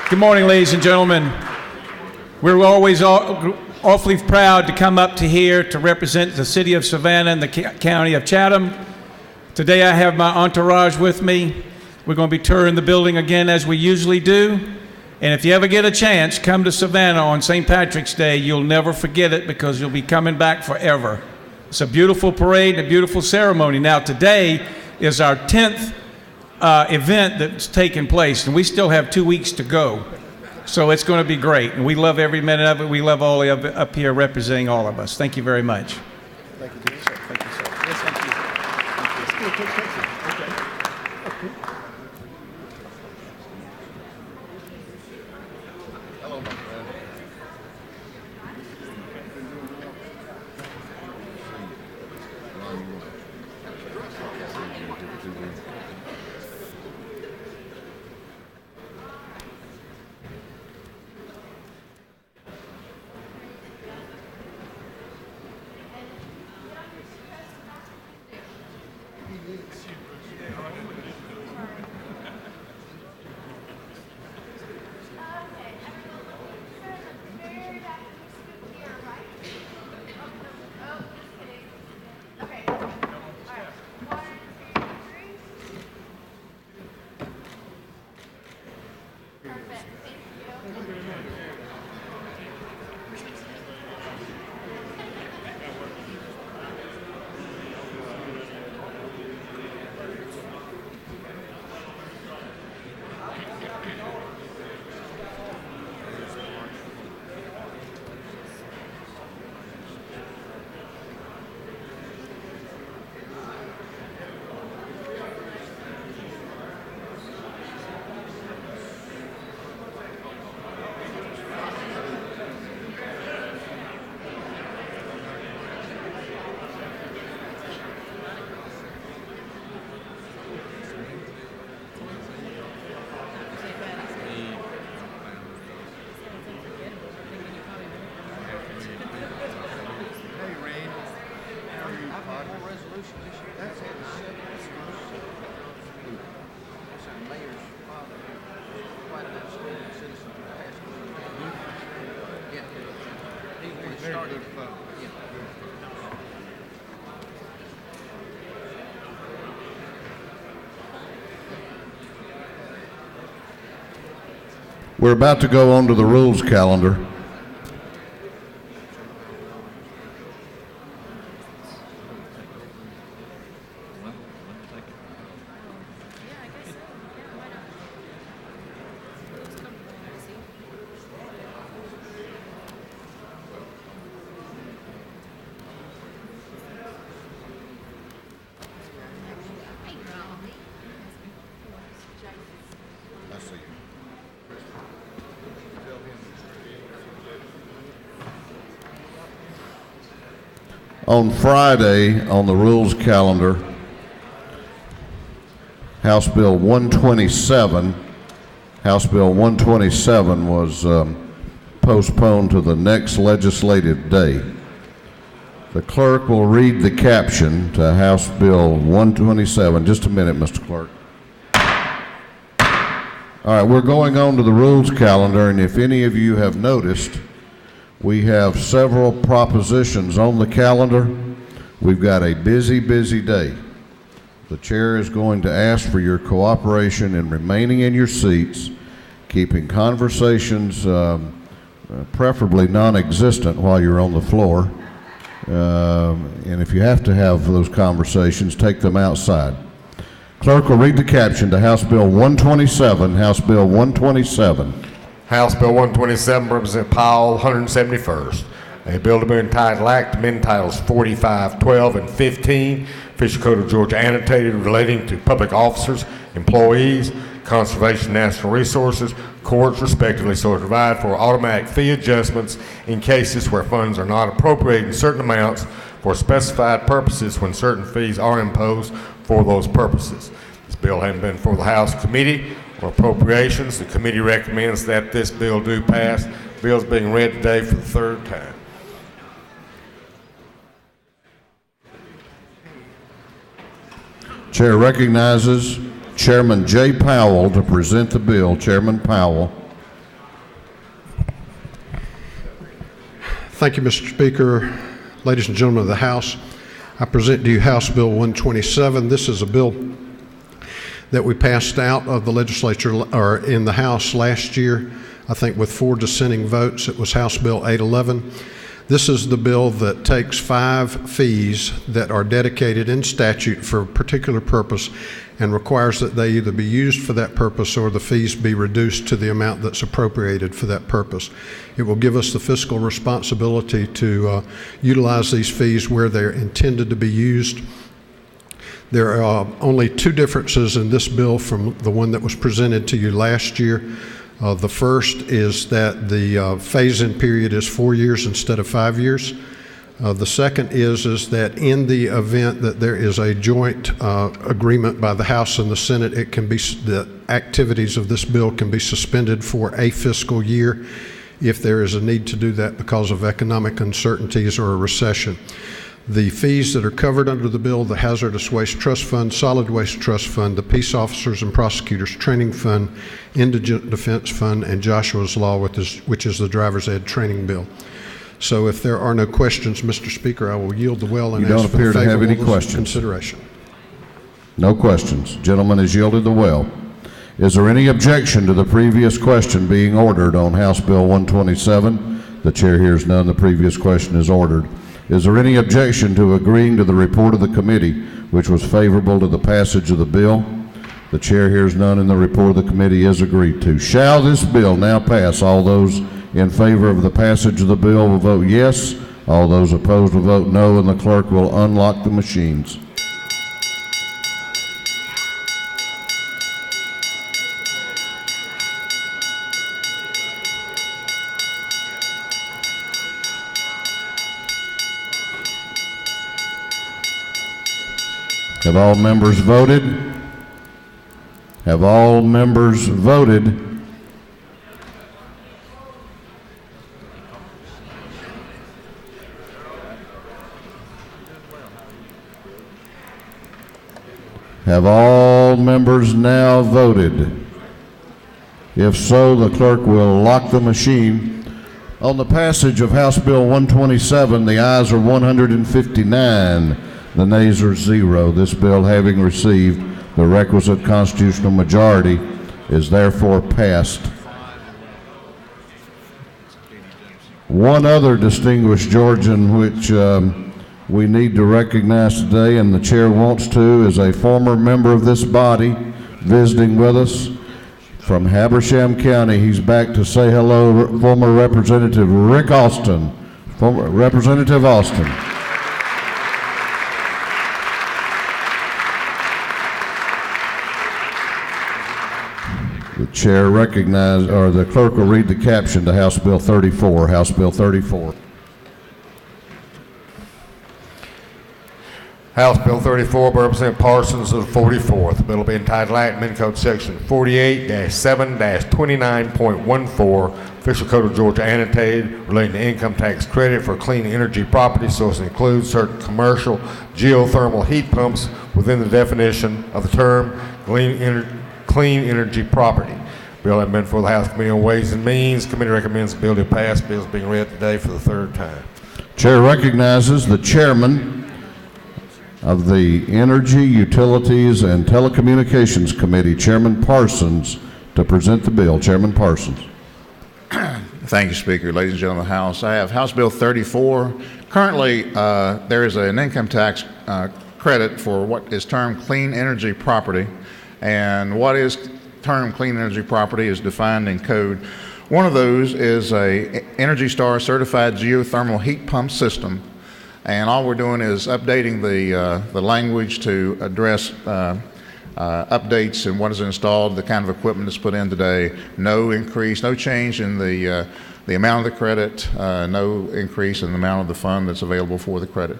Good morning, ladies and gentlemen. We're always awfully proud to come up to here to represent the city of Savannah and the county of Chatham. Today I have my entourage with me. We're going to be touring the building again as we usually do. And if you ever get a chance, come to Savannah on St. Patrick's Day. You'll never forget it because you'll be coming back forever. It's a beautiful parade and a beautiful ceremony. Now today is our 10th event that's taking place, and we still have 2 weeks to go. So it's going to be great, and we love every minute of it. We love all of it up here representing all of us. Thank you very much. Thank you, sir. Thank you, sir. Yes, thank you. Hello, my friend. We're about to go on to the rules calendar. On Friday, on the rules calendar, House Bill 127 was postponed to the next legislative day. The clerk will read the caption to House Bill 127. Just a minute, Mr. Clerk. All right, we're going on to the rules calendar, and if any of you have noticed, we have several propositions on the calendar. We've got a busy, busy day. The chair is going to ask for your cooperation in remaining in your seats, keeping conversations preferably non-existent while you're on the floor. And if you have to have those conversations, take them outside. Clerk will read the caption to House Bill 127. House Bill 127. House Bill 127 by Representative Powell, 171st. A bill to be entitled Act to amend Titles 45, 12, and 15, Official Code of Georgia annotated relating to public officers, employees, conservation of national resources, courts respectively, so to provide for automatic fee adjustments in cases where funds are not appropriated in certain amounts for specified purposes when certain fees are imposed for those purposes. This bill having been for the House Committee on Appropriations, the committee recommends that this bill do pass. The bill is being read today for the third time. Chair recognizes Chairman Jay Powell to present the bill. Chairman Powell. Thank you, Mr. Speaker. Ladies and gentlemen of the House, I present to you House Bill 127. This is a bill that we passed out of the legislature or in the House last year, I think with 4 dissenting votes. It was House Bill 811. This is the bill that takes 5 fees that are dedicated in statute for a particular purpose and requires that they either be used for that purpose or the fees be reduced to the amount that's appropriated for that purpose. It will give us the fiscal responsibility to utilize these fees where they're intended to be used. There are only 2 differences in this bill from the one that was presented to you last year. The first is that the phase-in period is 4 years instead of 5 years. The second is that in the event that there is a joint agreement by the House and the Senate, it can be the activities of this bill can be suspended for a fiscal year if there is a need to do that because of economic uncertainties or a recession. The fees that are covered under the bill: the Hazardous Waste Trust Fund, Solid Waste Trust Fund, the Peace Officers and Prosecutors Training Fund, Indigent Defense Fund, and Joshua's Law, which is the Driver's Ed Training Bill. So if there are no questions, Mr. Speaker, I will yield the well and ask for You don't appear to have any favorable questions. consideration. No questions. Gentleman has yielded the well. Is there any objection to the previous question being ordered on House Bill 127? The chair hears none. The previous question is ordered. Is there any objection to agreeing to the report of the committee, which was favorable to the passage of the bill? The chair hears none, and the report of the committee is agreed to. Shall this bill now pass? All those in favor of the passage of the bill will vote yes. All those opposed will vote no, and the clerk will unlock the machines. Have all members voted? Have all members voted? Have all members now voted? If so, the clerk will lock the machine. On the passage of House Bill 127, the ayes are 159. The nays are 0. This bill, having received the requisite constitutional majority, is therefore passed. One other distinguished Georgian which we need to recognize today, and the chair wants to, is a former member of this body visiting with us from Habersham County. He's back to say hello, former Representative Rick Austin. Former Representative Austin. The chair recognizes, or the clerk will read the caption to House Bill 34. House Bill 34. House Bill 34 by Representative Parsons of the 44th. The bill will be entitled Act Amendment Code Section 48-7-29.14, Official Code of Georgia annotated, relating to income tax credit for clean energy property, so as to include certain commercial geothermal heat pumps within the definition of the term clean energy property. Bill has been for the House Committee on Ways and Means. Committee recommends the bill to pass. Bill is being read today for the third time. Chair recognizes the chairman of the Energy, Utilities, and Telecommunications Committee, Chairman Parsons, to present the bill. Chairman Parsons. Thank you, Speaker. Ladies and gentlemen of the House, I have House Bill 34. Currently, there is an income tax credit for what is termed clean energy property, and what is termed clean energy property is defined in Code One of those is a Energy Star certified geothermal heat pump system. And all we're doing is updating the language to address updates and what is installed, the kind of equipment that's put in today. No increase, no change in the amount of the credit, no increase in the amount of the fund that's available for the credit.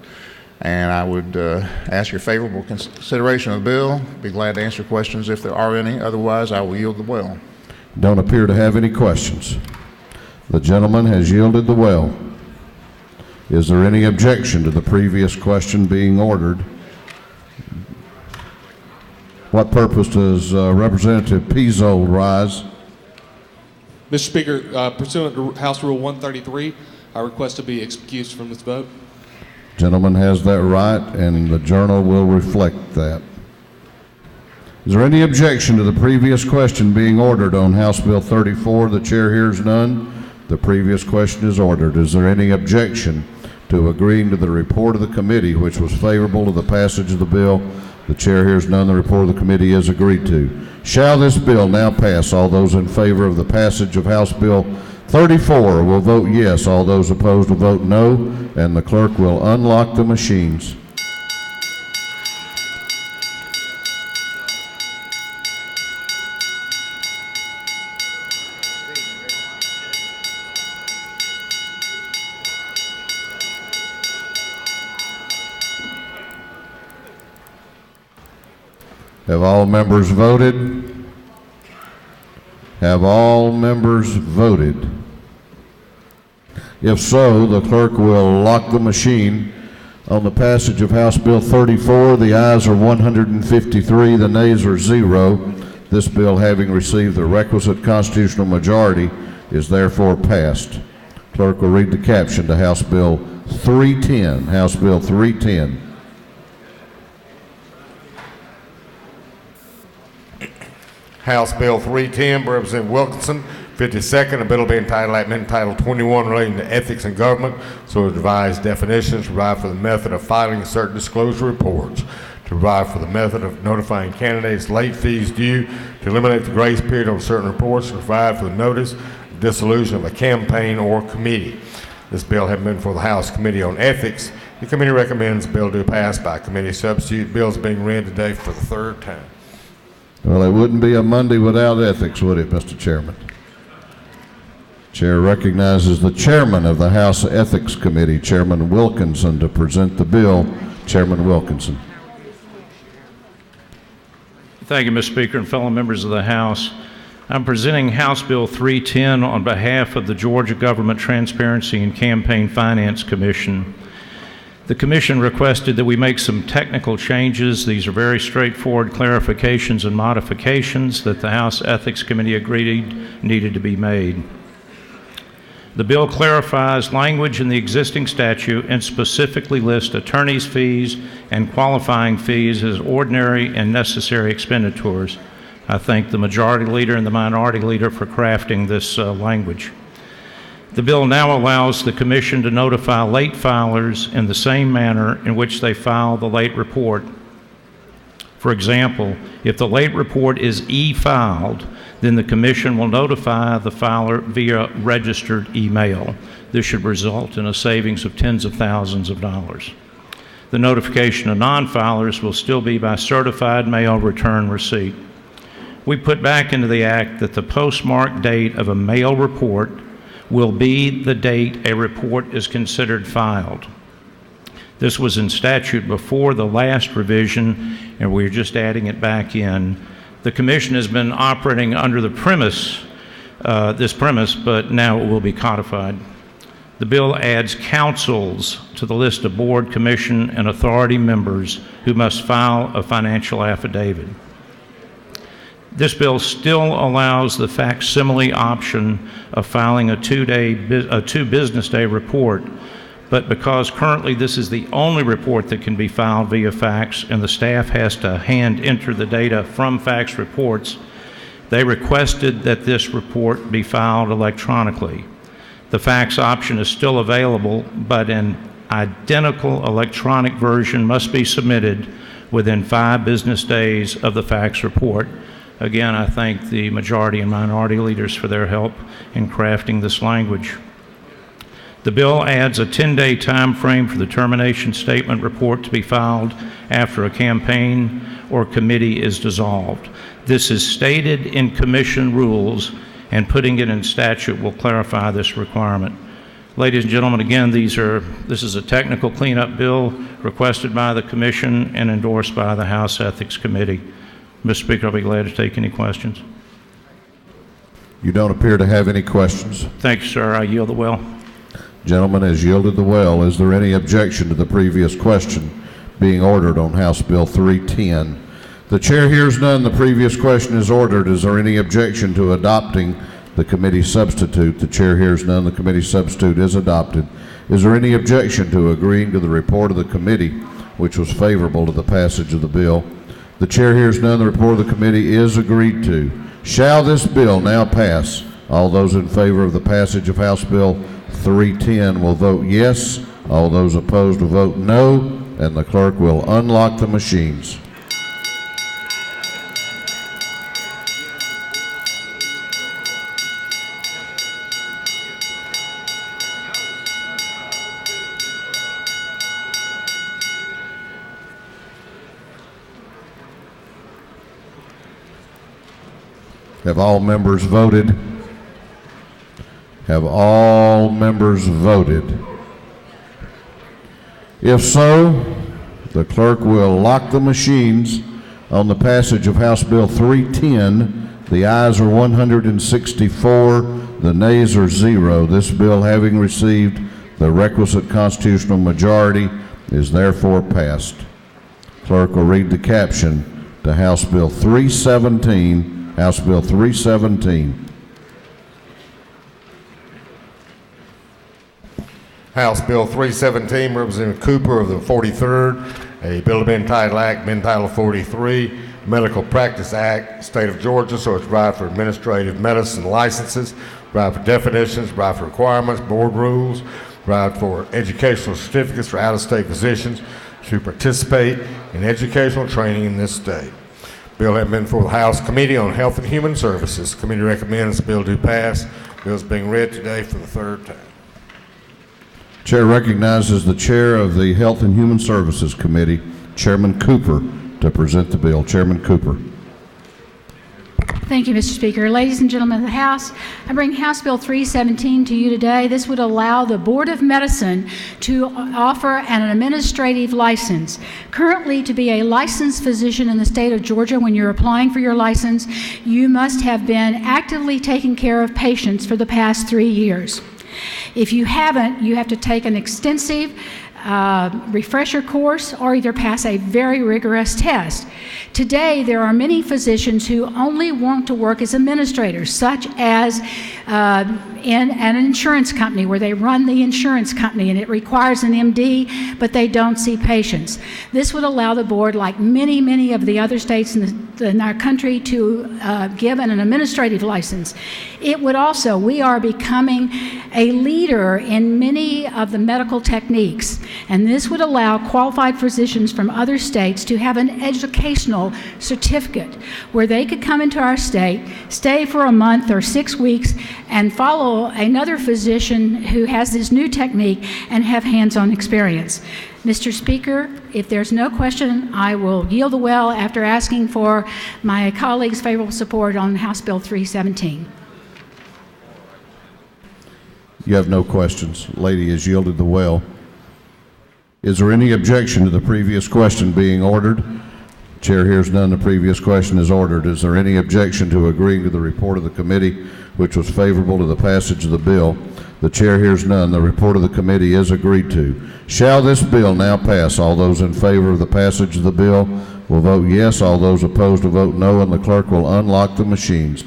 And I would ask your favorable consideration of the bill. Be glad to answer questions if there are any. Otherwise, I will yield the well. Don't appear to have any questions. The gentleman has yielded the well. Is there any objection to the previous question being ordered? What purpose does Representative Pizzold rise? Mr. Speaker, pursuant to House Rule 133, I request to be excused from this vote. Gentleman has that right, and the journal will reflect that. Is there any objection to the previous question being ordered on House Bill 34? The chair hears none. The previous question is ordered. Is there any objection to agreeing to the report of the committee, which was favorable to the passage of the bill? The chair hears none. The report of the committee is agreed to. Shall this bill now pass? All those in favor of the passage of House Bill 34 will vote yes. All those opposed will vote no, and the clerk will unlock the machines. Have all members voted? Have all members voted? If so, the clerk will lock the machine on the passage of House Bill 34. The ayes are 153, the nays are 0. This bill, having received the requisite constitutional majority, is therefore passed. Clerk will read the caption to House Bill 310. House Bill 310. House Bill 310 by Representative Wilkinson, 52nd, a bill will be entitled Amendment Title 21 relating to ethics in government, so to revise definitions, provide for the method of filing certain disclosure reports, to provide for the method of notifying candidates late fees due, to eliminate the grace period on certain reports, to provide for the notice of dissolution of a campaign or committee. This bill having been for the House Committee on Ethics, the committee recommends the bill to pass by committee substitute. Bills being read today for the third time. Well, it wouldn't be a Monday without ethics, would it, Mr. Chairman? Chair recognizes the chairman of the House Ethics Committee, Chairman Wilkinson, to present the bill. Chairman Wilkinson. Thank you, Mr. Speaker and fellow members of the House. I'm presenting House Bill 310 on behalf of the Georgia Government Transparency and Campaign Finance Commission. The Commission requested that we make some technical changes. These are very straightforward clarifications and modifications that the House Ethics Committee agreed needed to be made. The bill clarifies language in the existing statute and specifically lists attorney's fees and qualifying fees as ordinary and necessary expenditures. I thank the Majority Leader and the Minority Leader for crafting this language. The bill now allows the Commission to notify late filers in the same manner in which they file the late report. For example, if the late report is e-filed, then the Commission will notify the filer via registered email. This should result in a savings of tens of thousands of dollars. The notification of non-filers will still be by certified mail return receipt. We put back into the Act that the postmark date of a mail report will be the date a report is considered filed. This was in statute before the last revision, and we're just adding it back in. The Commission has been operating under the this premise, but now it will be codified. The bill adds councils to the list of board, commission, and authority members who must file a financial affidavit. This bill still allows the facsimile option of filing a two business day report, but because currently this is the only report that can be filed via fax and the staff has to hand enter the data from fax reports, they requested that this report be filed electronically. The fax option is still available, but an identical electronic version must be submitted within 5 business days of the fax report. Again, I thank the majority and minority leaders for their help in crafting this language. The bill adds a 10-day time frame for the termination statement report to be filed after a campaign or committee is dissolved. This is stated in commission rules, and putting it in statute will clarify this requirement. Ladies and gentlemen, again, this is a technical cleanup bill requested by the commission and endorsed by the House Ethics Committee. Mr. Speaker, I'll be glad to take any questions. You don't appear to have any questions. Thank you, sir. I yield the well. Gentleman has yielded the well. Is there any objection to the previous question being ordered on House Bill 310? The chair hears none. The previous question is ordered. Is there any objection to adopting the committee substitute? The chair hears none. The committee substitute is adopted. Is there any objection to agreeing to the report of the committee, which was favorable to the passage of the bill? The chair hears none. The report of the committee is agreed to. Shall this bill now pass? All those in favor of the passage of House Bill 310 will vote yes. All those opposed will vote no, and the clerk will unlock the machines. Have all members voted? Have all members voted? If so, the clerk will lock the machines on the passage of House Bill 310. The ayes are 164, the nays are 0. This bill, having received the requisite constitutional majority, is therefore passed. Clerk will read the caption to House Bill 317. House Bill 317. House Bill 317, Representative Cooper of the 43rd, a bill to amend Title Act, amend Title 43, Medical Practice Act, State of Georgia, so it's provide for administrative medicine licenses, provide for definitions, provide for requirements, board rules, provide for educational certificates for out-of-state physicians to participate in educational training in this state. Bill has been before the House Committee on Health and Human Services. Committee recommends the bill do pass. Bill is being read today for the third time. Chair recognizes the chair of the Health and Human Services Committee, Chairman Cooper, to present the bill. Chairman Cooper. Thank you, Mr. Speaker. Ladies and gentlemen of the House, I bring House Bill 317 to you today. This would allow the Board of Medicine to offer an administrative license. Currently, to be a licensed physician in the state of Georgia, when you're applying for your license, you must have been actively taking care of patients for the past 3 years. If you haven't, you have to take an extensive refresher course or either pass a very rigorous test. Today, there are many physicians who only want to work as administrators, such as in an insurance company where they run the insurance company and it requires an MD, but they don't see patients. This would allow the board, like many of the other states in our country, to give an administrative license. It would also, we are becoming a leader in many of the medical techniques, and this would allow qualified physicians from other states to have an educational certificate where they could come into our state, stay for a month or 6 weeks, and follow another physician who has this new technique and have hands-on experience. Mr. Speaker, if there's no question, I will yield the well after asking for my colleagues' favorable support on House Bill 317. You have no questions. Lady has yielded the well. Is there any objection to the previous question being ordered? Chair hears none. The previous question is ordered. Is there any objection to agreeing to the report of the committee, which was favorable to the passage of the bill? The chair hears none. The report of the committee is agreed to. Shall this bill now pass? All those in favor of the passage of the bill will vote yes. All those opposed will vote no, and the clerk will unlock the machines.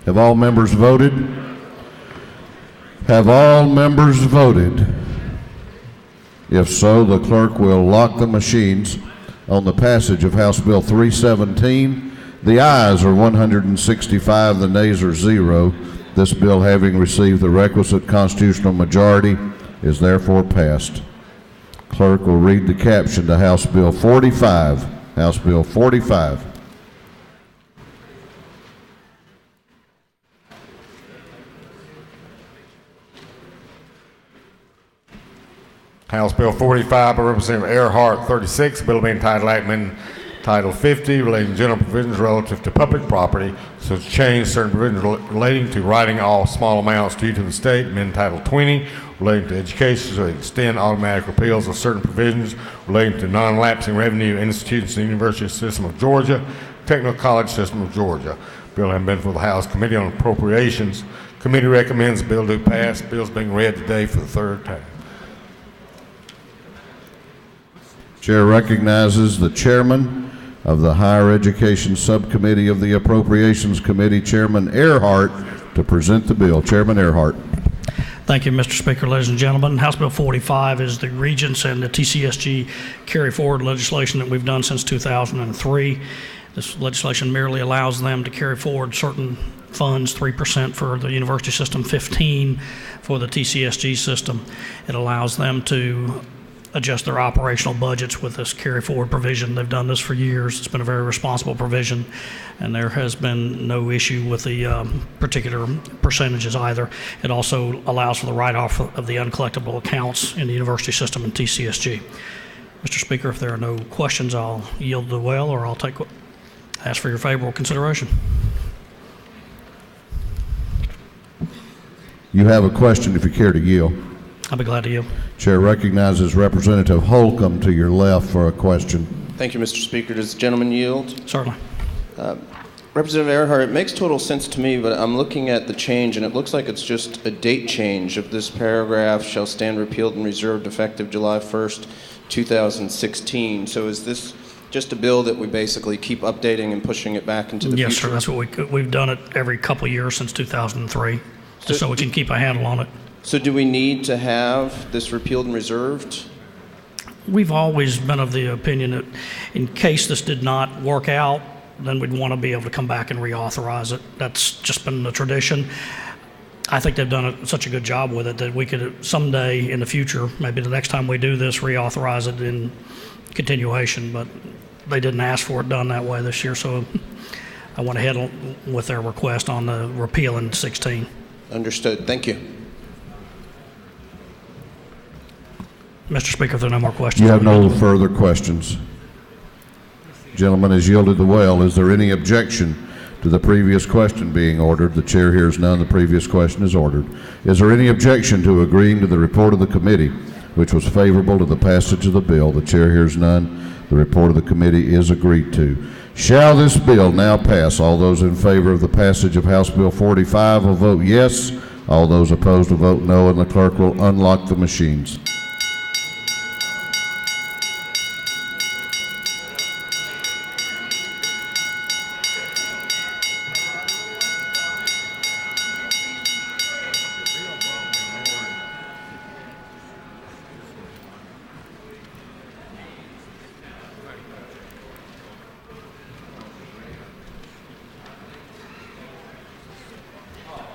Have all members voted? Have all members voted? If so, the clerk will lock the machines on the passage of House Bill 317. The ayes are 165, the nays are 0. This bill, having received the requisite constitutional majority, is therefore passed. Clerk will read the caption to House Bill 45. House Bill 45. House Bill 45 by Representative Earhart, 36, bill being entitled Act amending Title 50 relating to general provisions relative to public property, so to change certain provisions relating to writing off small amounts due to the state, amending Title 20 relating to education, so to extend automatic repeals of certain provisions relating to non-lapsing revenue institutions in the University System of Georgia, Technical College System of Georgia. Bill having been for the House Committee on Appropriations. Committee recommends the bill do pass. Bill's being read today for the third time. Chair recognizes the chairman of the Higher Education Subcommittee of the Appropriations Committee, Chairman Earhart, to present the bill. Chairman Earhart. Thank you, Mr. Speaker. Ladies and gentlemen, House Bill 45 is the Regents and the TCSG carry forward legislation that we've done since 2003. This legislation merely allows them to carry forward certain funds, 3% for the university system, 15% for the TCSG system. It allows them to adjust their operational budgets with this carry forward provision. They've done this for years. It's been a very responsible provision, and there has been no issue with the particular percentages either. It also allows for the write-off of the uncollectible accounts in the university system and TCSG. Mr. Speaker, if there are no questions, I'll yield the well, or I'll ask for your favorable consideration. You have a question if you care to yield. I'll be glad to yield. Chair recognizes Representative Holcomb to your left for a question. Thank you, Mr. Speaker. Does the gentleman yield? Certainly. Representative Earhart, it makes total sense to me, but I'm looking at the change, and it looks like it's just a date change of this paragraph, shall stand repealed and reserved effective July 1st, 2016. So is this just a bill that we basically keep updating and pushing it back into the future? Yes, sir. That's what we've done it every couple of years since 2003, just so we can keep a handle on it. So do we need to have this repealed and reserved? We've always been of the opinion that in case this did not work out, then we'd want to be able to come back and reauthorize it. That's just been the tradition. I think they've done such a good job with it that we could someday in the future, maybe the next time we do this, reauthorize it in continuation, but they didn't ask for it done that way this year, so I went ahead with their request on the repeal in 16. Understood. Thank you. Mr. Speaker, if there are no more questions. You have no further questions. Gentleman has yielded the well. Is there any objection to the previous question being ordered? The chair hears none. The previous question is ordered. Is there any objection to agreeing to the report of the committee, which was favorable to the passage of the bill? The chair hears none. The report of the committee is agreed to. Shall this bill now pass? All those in favor of the passage of House Bill 45 will vote yes. All those opposed will vote no, and the clerk will unlock the machines.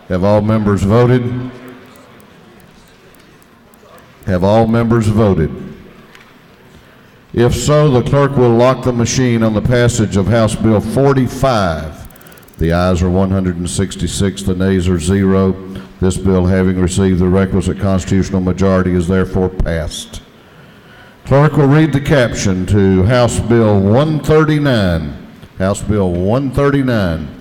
Have all members voted? Have all members voted? If so, the clerk will lock the machine on the passage of House Bill 45. The ayes are 166, the nays are 0. This bill, having received the requisite constitutional majority, is therefore passed. Clerk will read the caption to House Bill 139. House Bill 139.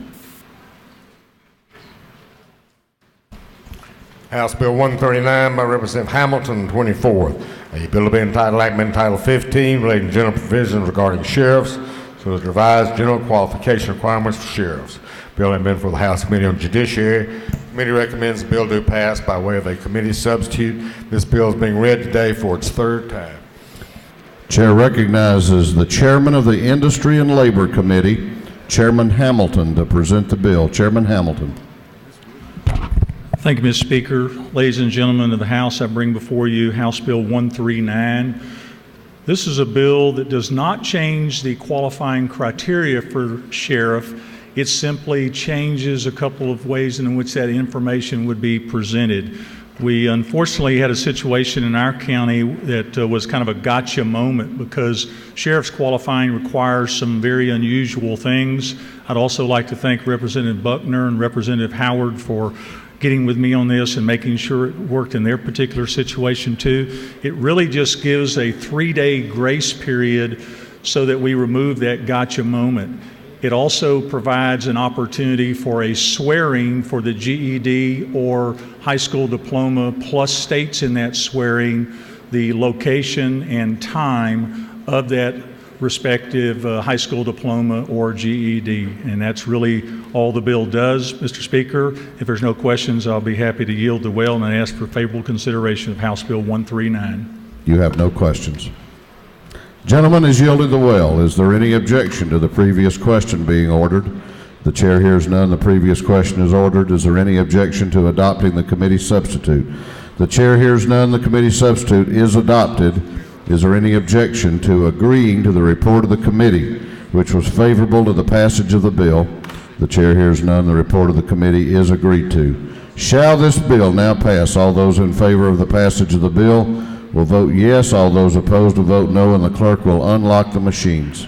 House Bill 139 by Representative Hamilton, 24th. A bill to be entitled Act amending Title 15 relating to general provisions regarding sheriffs, so as to revise general qualification requirements for sheriffs. Bill has been for the House Committee on Judiciary. Committee recommends the bill do pass by way of a committee substitute. This bill is being read today for its third time. Chair recognizes the Chairman of the Industry and Labor Committee, Chairman Hamilton, to present the bill. Chairman Hamilton. Thank you, Mr. Speaker. Ladies and gentlemen of the House, I bring before you House Bill 139. This is a bill that does not change the qualifying criteria for sheriff. It simply changes a couple of ways in which that information would be presented. We unfortunately had a situation in our county that was kind of a gotcha moment because sheriff's qualifying requires some very unusual things. I'd also like to thank Representative Buckner and Representative Howard for getting with me on this and making sure it worked in their particular situation too. It really just gives a 3-day grace period so that we remove that gotcha moment. It also provides an opportunity for a swearing for the GED or high school diploma, plus states in that swearing the location and time of that respective high school diploma or GED. And that's really all the bill does, Mr. Speaker. If there's no questions, I'll be happy to yield the well and ask for favorable consideration of House Bill 139. You have no questions. Gentleman has yielded the well. Is there any objection to the previous question being ordered? The chair hears none. The previous question is ordered. Is there any objection to adopting the committee substitute? The chair hears none. The committee substitute is adopted. Is there any objection to agreeing to the report of the committee, which was favorable to the passage of the bill? The chair hears none. The report of the committee is agreed to. Shall this bill now pass? All those in favor of the passage of the bill will vote yes. All those opposed will vote no, and the clerk will unlock the machines.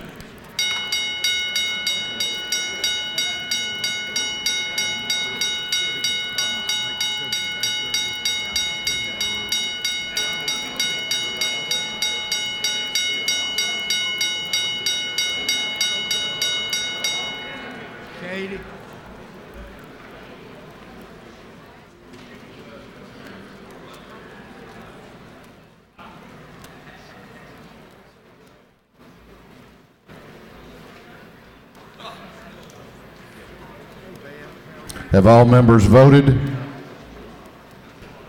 Have all members voted?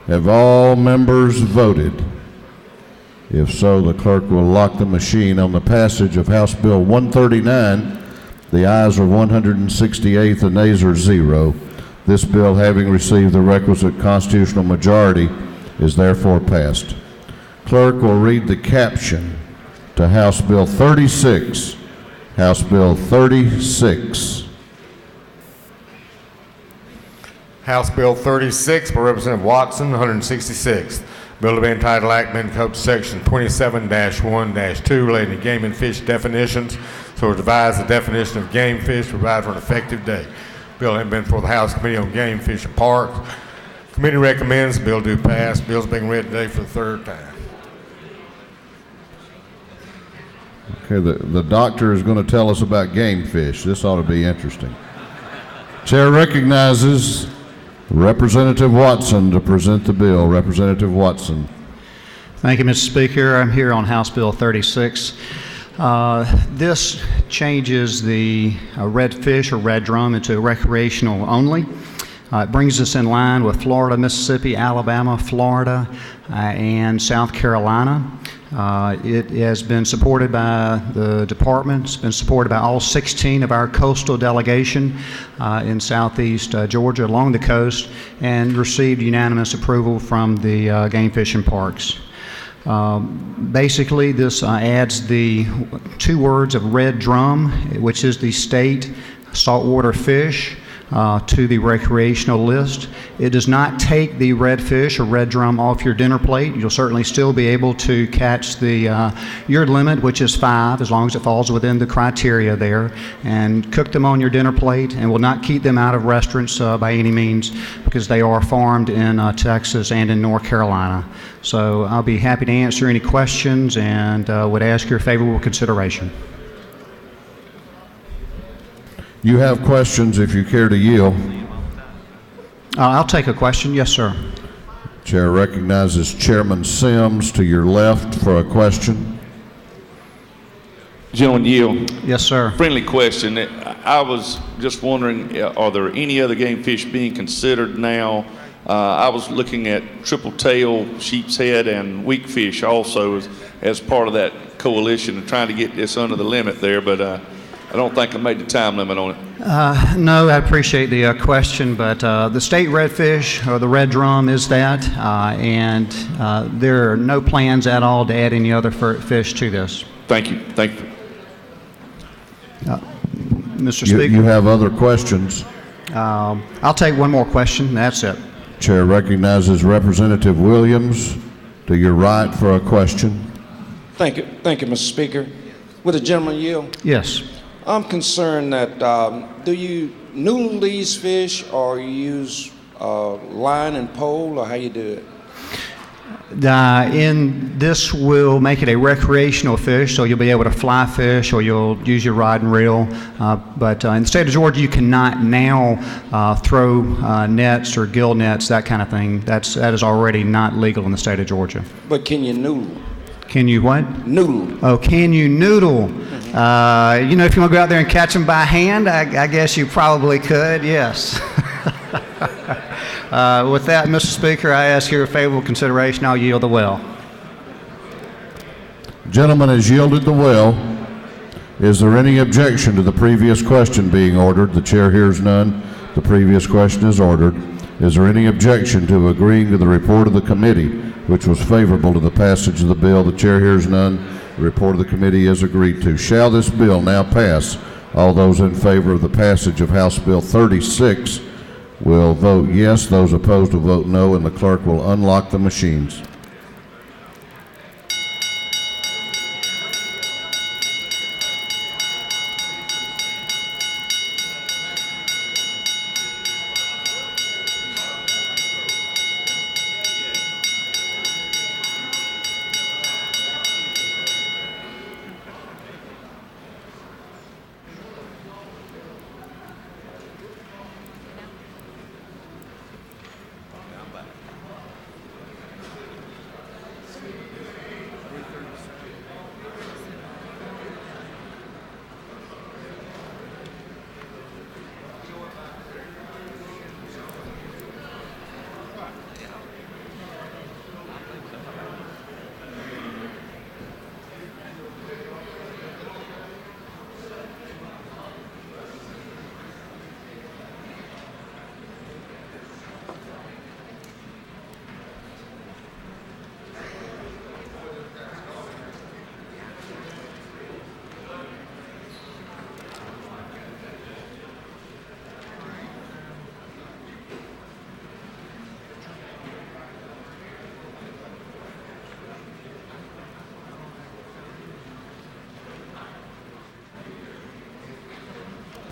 Have all members voted? If so, the clerk will lock the machine on the passage of House Bill 139. The ayes are 168, the nays are 0. This bill, having received the requisite constitutional majority, is therefore passed. Clerk will read the caption to House Bill 36. House Bill 36. House Bill 36 by Representative Watson, 166. Bill to be entitled Act amending Code Section 27-1-2 relating to game and fish definitions, so to devise the definition of game fish, provide for an effective date. Bill has been for the House Committee on Game, Fish, and Parks. Committee recommends the bill do pass. Bill's being read today for the third time. Okay, the doctor is going to tell us about game fish. This ought to be interesting. Chair recognizes Representative Watson to present the bill. Representative Watson. Thank you, Mr. Speaker. I'm here on House Bill 36. This changes the red fish or red drum into recreational only. It brings us in line with Florida, Mississippi, Alabama, Florida, and South Carolina. It has been supported by the department. It's been supported by all 16 of our coastal delegation in southeast Georgia along the coast, and received unanimous approval from the Game, Fish, and Parks. Basically, this adds the 2 words of red drum, which is the state saltwater fish, to the recreational list. It does not take the red fish or red drum off your dinner plate. You'll certainly still be able to catch the your limit, which is 5, as long as it falls within the criteria there, and cook them on your dinner plate, and will not keep them out of restaurants by any means, because they are farmed in Texas and in North Carolina. So I'll be happy to answer any questions and would ask your favorable consideration. You have questions if you care to yield. I'll take a question. Yes, sir. Chair recognizes Chairman Sims to your left for a question. Gentleman yield. Yes, sir. Friendly question. I was just wondering, are there any other game fish being considered now? I was looking at triple tail, sheep's head, and weak fish also as part of that coalition and trying to get this under the limit there, but I don't think I made the time limit on it. No, I appreciate the question, but the state redfish, or the red drum, is that, and there are no plans at all to add any other fish to this. Thank you. Thank you. Mr. Speaker? You have other questions? I'll take one more question. That's it. Chair recognizes Representative Williams to your right for a question. Thank you, Mr. Speaker. Would the gentleman yield? Yes. I'm concerned that do you noodle these fish, or you use line and pole, or how you do it? This will make it a recreational fish, so you'll be able to fly fish, or you'll use your rod and reel. But in the state of Georgia, you cannot now throw nets or gill nets, that kind of thing. That is already not legal in the state of Georgia. But can you noodle? Can you what? Noodle. Oh, can you noodle? You know, if you want to go out there and catch them by hand, I guess you probably could, yes. With that, Mr. Speaker, I ask your favorable consideration. I'll yield the well. Gentleman has yielded the well. Is there any objection to the previous question being ordered? The chair hears none. The previous question is ordered. Is there any objection to agreeing to the report of the committee, which was favorable to the passage of the bill? The chair hears none. The report of the committee is agreed to. Shall this bill now pass? All those in favor of the passage of House Bill 36 will vote yes. Those opposed will vote no, and the clerk will unlock the machines.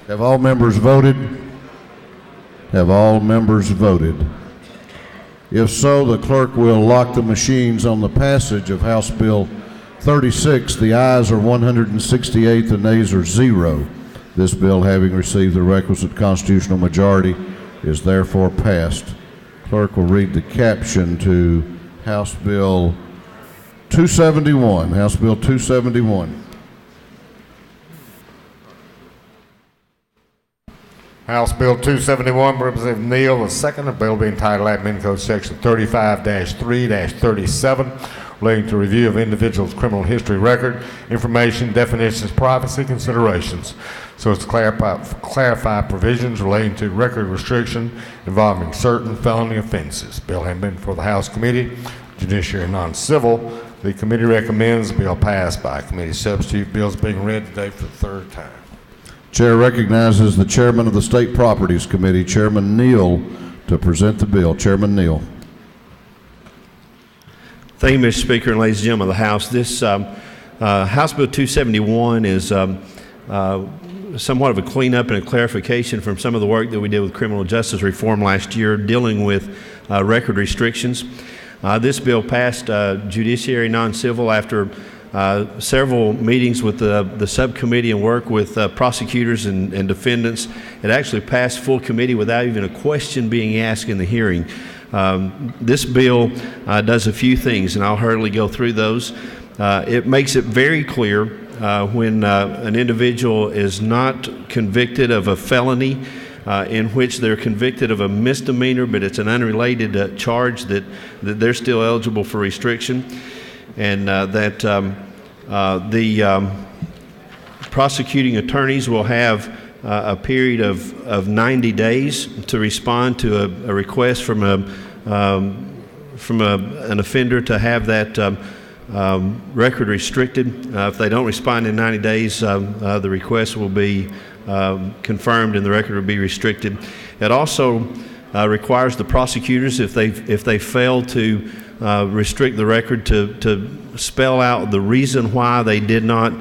Have all members voted? Have all members voted? If so, the clerk will lock the machines on the passage of House Bill 36. The ayes are 168, the nays are 0. This bill, having received the requisite constitutional majority, is therefore passed. Clerk will read the caption to House Bill 271. House Bill 271. House Bill 271, Representative Neal, the second. A bill being entitled Admin Code Section 35-3-37, relating to review of individuals' criminal history record, information, definitions, privacy considerations, so as to clarify provisions relating to record restriction involving certain felony offenses. Bill has been before the House Committee, Judiciary and Non-Civil. The committee recommends the bill pass by committee substitute. Bills being read today for the third time. Chair recognizes the chairman of the State Properties Committee, Chairman Neal, to present the bill. Chairman Neal. Thank you, Mr. Speaker, and ladies and gentlemen of the House. This House Bill 271 is somewhat of a cleanup and a clarification from some of the work that we did with criminal justice reform last year dealing with record restrictions. This bill passed Judiciary Non-Civil after several meetings with the subcommittee and work with prosecutors and defendants. It actually passed full committee without even a question being asked in the hearing. This bill does a few things, and I'll hurriedly go through those. It makes it very clear when an individual is not convicted of a felony in which they're convicted of a misdemeanor, but it's an unrelated charge, that they're still eligible for restriction, and that the prosecuting attorneys will have a period of 90 days to respond to a request from an offender to have that record restricted. If they don't respond in 90 days, the request will be confirmed and the record will be restricted. It also requires the prosecutors, if they fail to restrict the record, to spell out the reason why they did not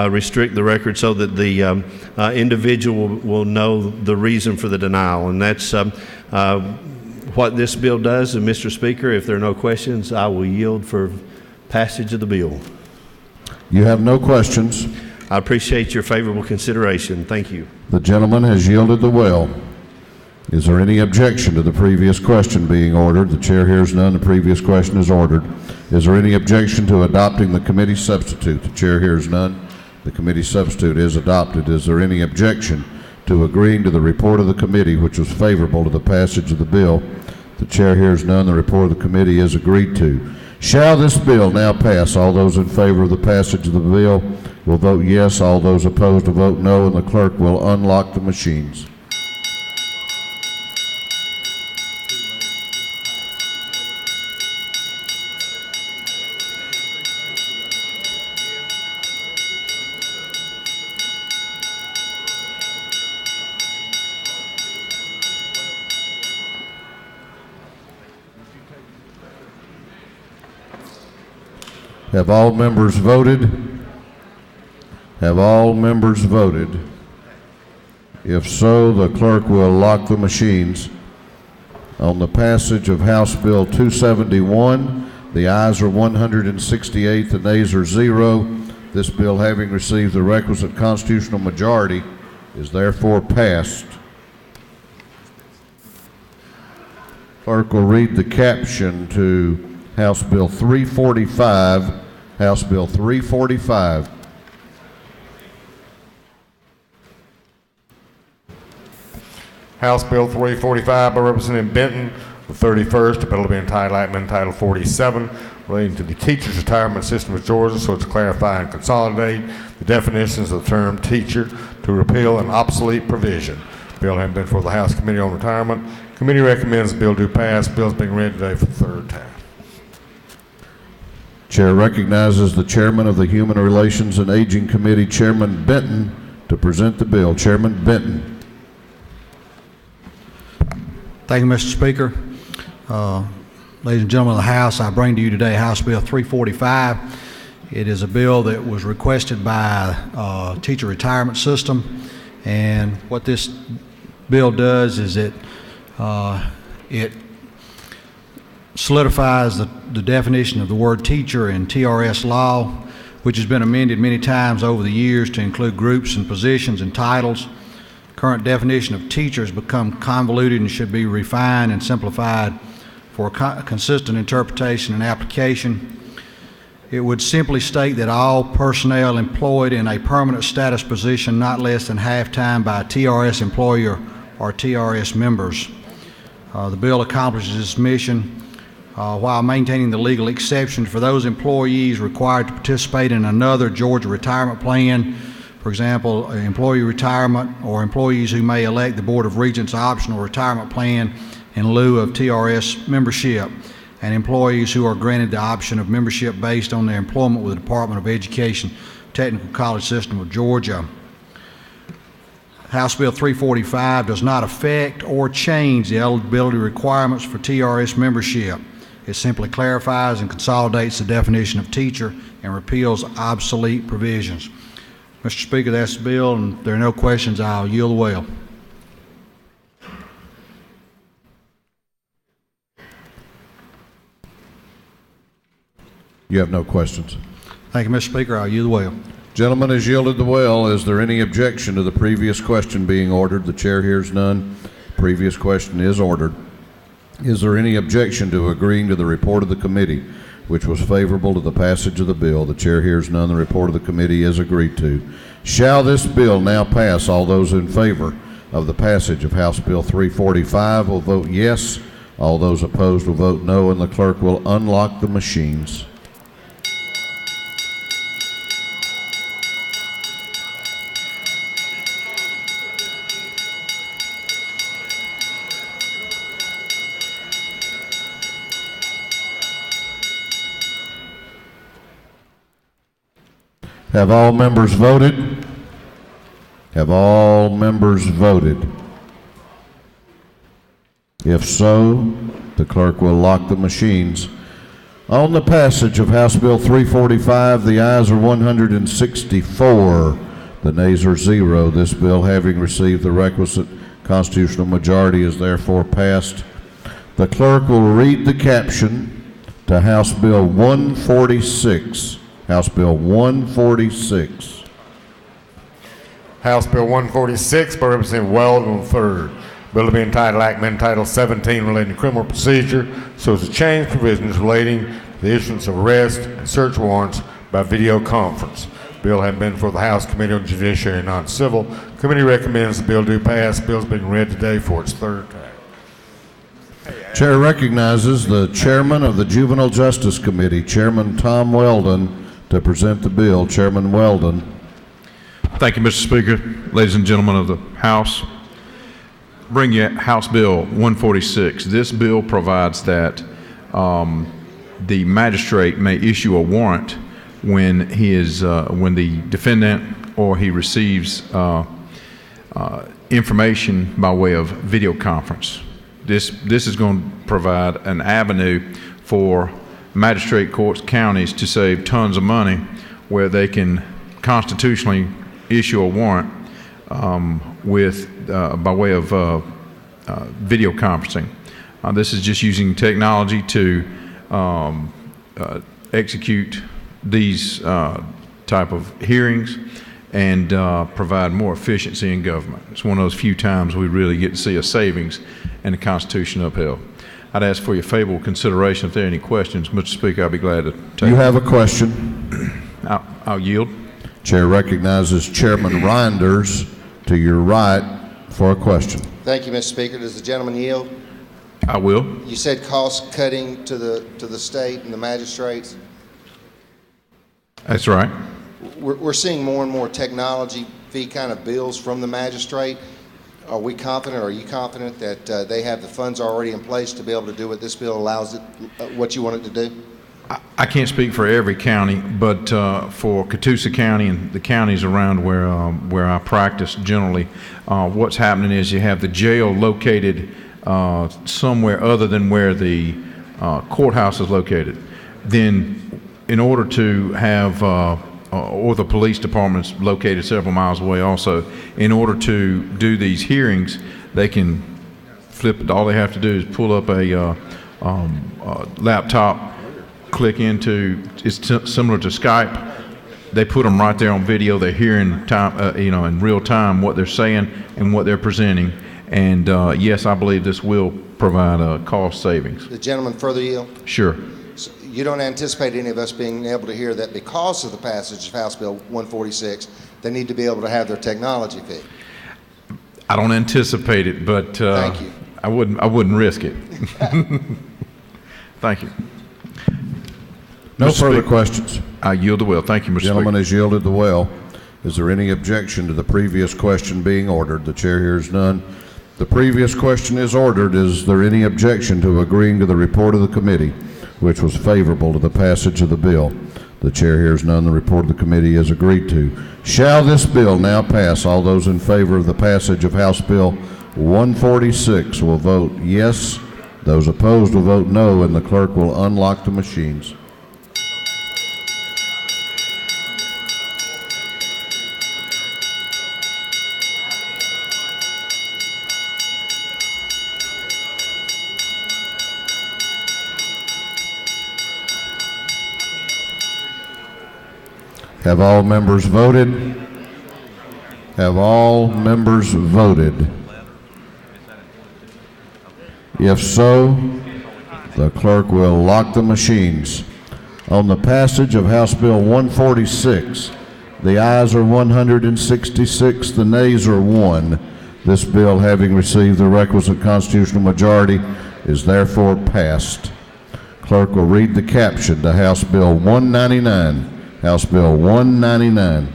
restrict the record, so that the individual will know the reason for the denial. And that's what this bill does. And Mr. Speaker, if there are no questions, I will yield for passage of the bill. You have no questions. I appreciate your favorable consideration. Thank you. The gentleman has yielded the will. Is there any objection to the previous question being ordered? The chair hears none. The previous question is ordered. Is there any objection to adopting the committee substitute? The chair hears none. The committee substitute is adopted. Is there any objection to agreeing to the report of the committee, which was favorable to the passage of the bill? The chair hears none. The report of the committee is agreed to. Shall this bill now pass? All those in favor of the passage of the bill will vote yes. All those opposed will vote no, and the clerk will unlock the machines. Have all members voted? Have all members voted? If so, the clerk will lock the machines. On the passage of House Bill 271, the ayes are 168, the nays are 0. This bill, having received the requisite constitutional majority, is therefore passed. Clerk will read the caption to House Bill 345. House Bill 345. House Bill 345 by Representative Benton, the 31st, a bill to be entitled Amendment Title 47, relating to the teacher's retirement system of Georgia, so as to clarify and consolidate the definitions of the term teacher, to repeal an obsolete provision. Bill having been for the House Committee on Retirement. Committee recommends the bill do pass. Bill is being read today for the third time. Chair recognizes the chairman of the Human Relations and Aging Committee, Chairman Benton, to present the bill. Chairman Benton. Thank you, Mr. Speaker. Ladies and gentlemen of the House, I bring to you today House Bill 345. It is a bill that was requested by teacher retirement system, and what this bill does is it solidifies the definition of the word teacher in TRS law, which has been amended many times over the years to include groups and positions and titles. Current definition of teacher has become convoluted and should be refined and simplified for consistent interpretation and application. It would simply state that all personnel employed in a permanent status position not less than half-time by a TRS employer or TRS members. The bill accomplishes this mission while maintaining the legal exceptions for those employees required to participate in another Georgia retirement plan. For example, employee retirement, or employees who may elect the Board of Regents optional retirement plan in lieu of TRS membership, and employees who are granted the option of membership based on their employment with the Department of Education Technical College System of Georgia. House Bill 345 does not affect or change the eligibility requirements for TRS membership. It simply clarifies and consolidates the definition of teacher and repeals obsolete provisions. Mr. Speaker, that's the bill, and if there are no questions, I'll yield the will. You have no questions. Thank you, Mr. Speaker. I'll yield the will. Gentleman has yielded the will. Is there any objection to the previous question being ordered? The chair hears none. Previous question is ordered. Is there any objection to agreeing to the report of the committee, which was favorable to the passage of the bill? The chair hears none. The report of the committee is agreed to. Shall this bill now pass? All those in favor of the passage of House Bill 345 will vote yes. All those opposed will vote no, and the clerk will unlock the machines. Have all members voted? Have all members voted? If so, the clerk will lock the machines. On the passage of House Bill 345, the ayes are 164, the nays are 0. This bill, having received the requisite constitutional majority, is therefore passed. The clerk will read the caption to House Bill 146. House Bill 146. House Bill 146 by Representative Weldon III. Bill to be entitled Act amending Title 17 relating to criminal procedure so as to change provisions relating to the issuance of arrest and search warrants by video conference. Bill having been for the House Committee on Judiciary and Non-Civil. Committee recommends the bill do pass. Bill is being read today for its third time. Chair recognizes the Chairman of the Juvenile Justice Committee, Chairman Tom Weldon, to present the bill. Chairman Weldon. Thank you, Mr. Speaker. Ladies and gentlemen of the House, bring you House Bill 146. This bill provides that the magistrate may issue a warrant when when the defendant or he receives information by way of video conference. This is going to provide an avenue for magistrate courts, counties to save tons of money where they can constitutionally issue a warrant by way of video conferencing. This is just using technology to execute these type of hearings and provide more efficiency in government. It's one of those few times we really get to see a savings and the Constitution upheld. I'd ask for your favorable consideration. If there are any questions, Mr. Speaker, I'd be glad to take You have a question? I'll yield. Chair recognizes Chairman Reinders to your right for a question. Thank you, Mr. Speaker. Does the gentleman yield? I will. You said cost cutting to the state and the magistrates. That's right. We're seeing more and more technology fee kind of bills from the magistrate. Are we confident, are you confident that they have the funds already in place to be able to do what this bill allows it, what you want it to do? I can't speak for every county, but for Catoosa County and the counties around where I practice generally, what's happening is you have the jail located somewhere other than where the courthouse is located. Then in order to have, or the police department's located several miles away also, in order to do these hearings, they can flip it. All they have to do is pull up a laptop, click into, it's similar to Skype. They put them right there on video. They're hearing time, in real time what they're saying and what they're presenting. And yes, I believe this will provide cost savings. The gentleman further yield? Sure. So you don't anticipate any of us being able to hear that because of the passage of House Bill 146, they need to be able to have their technology fee? I don't anticipate it, but Thank you. I wouldn't risk it. Thank you. No Mr. further Speaker, questions. I yield the will. Thank you, Mr. Gentleman Speaker. has yielded the well. Is there any objection to the previous question being ordered? The chair hears none. The previous question is ordered. Is there any objection to agreeing to the report of the committee, which was favorable to the passage of the bill? The chair hears none. The report of the committee is agreed to. Shall this bill now pass? All those in favor of the passage of House Bill 146 will vote yes. Those opposed will vote no, and the clerk will unlock the machines. Have all members voted? Have all members voted? If so, the clerk will lock the machines. On the passage of House Bill 146, the ayes are 166, the nays are 1. This bill, having received the requisite constitutional majority, is therefore passed. Clerk will read the caption to House Bill 199. House Bill 199.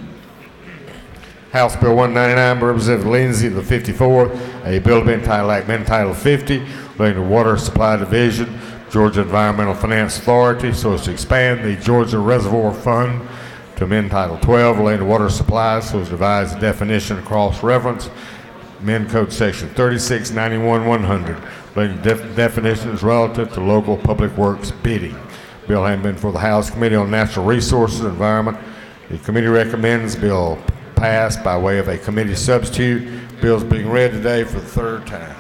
House Bill 199 by Representative Lindsay, the 54th, a bill to be entitled Act amending Title 50 relating to Water Supply Division, Georgia Environmental Finance Authority, so as to expand the Georgia Reservoir Fund to amend Title 12 related to water supplies so as to devise a definition and cross-reference. Amend Code Section 3691-100 relating to definitions relative to local public works bidding. Bill having been for the House Committee on Natural Resources and Environment. The committee recommends bill pass by way of a committee substitute. Bill is being read today for the third time.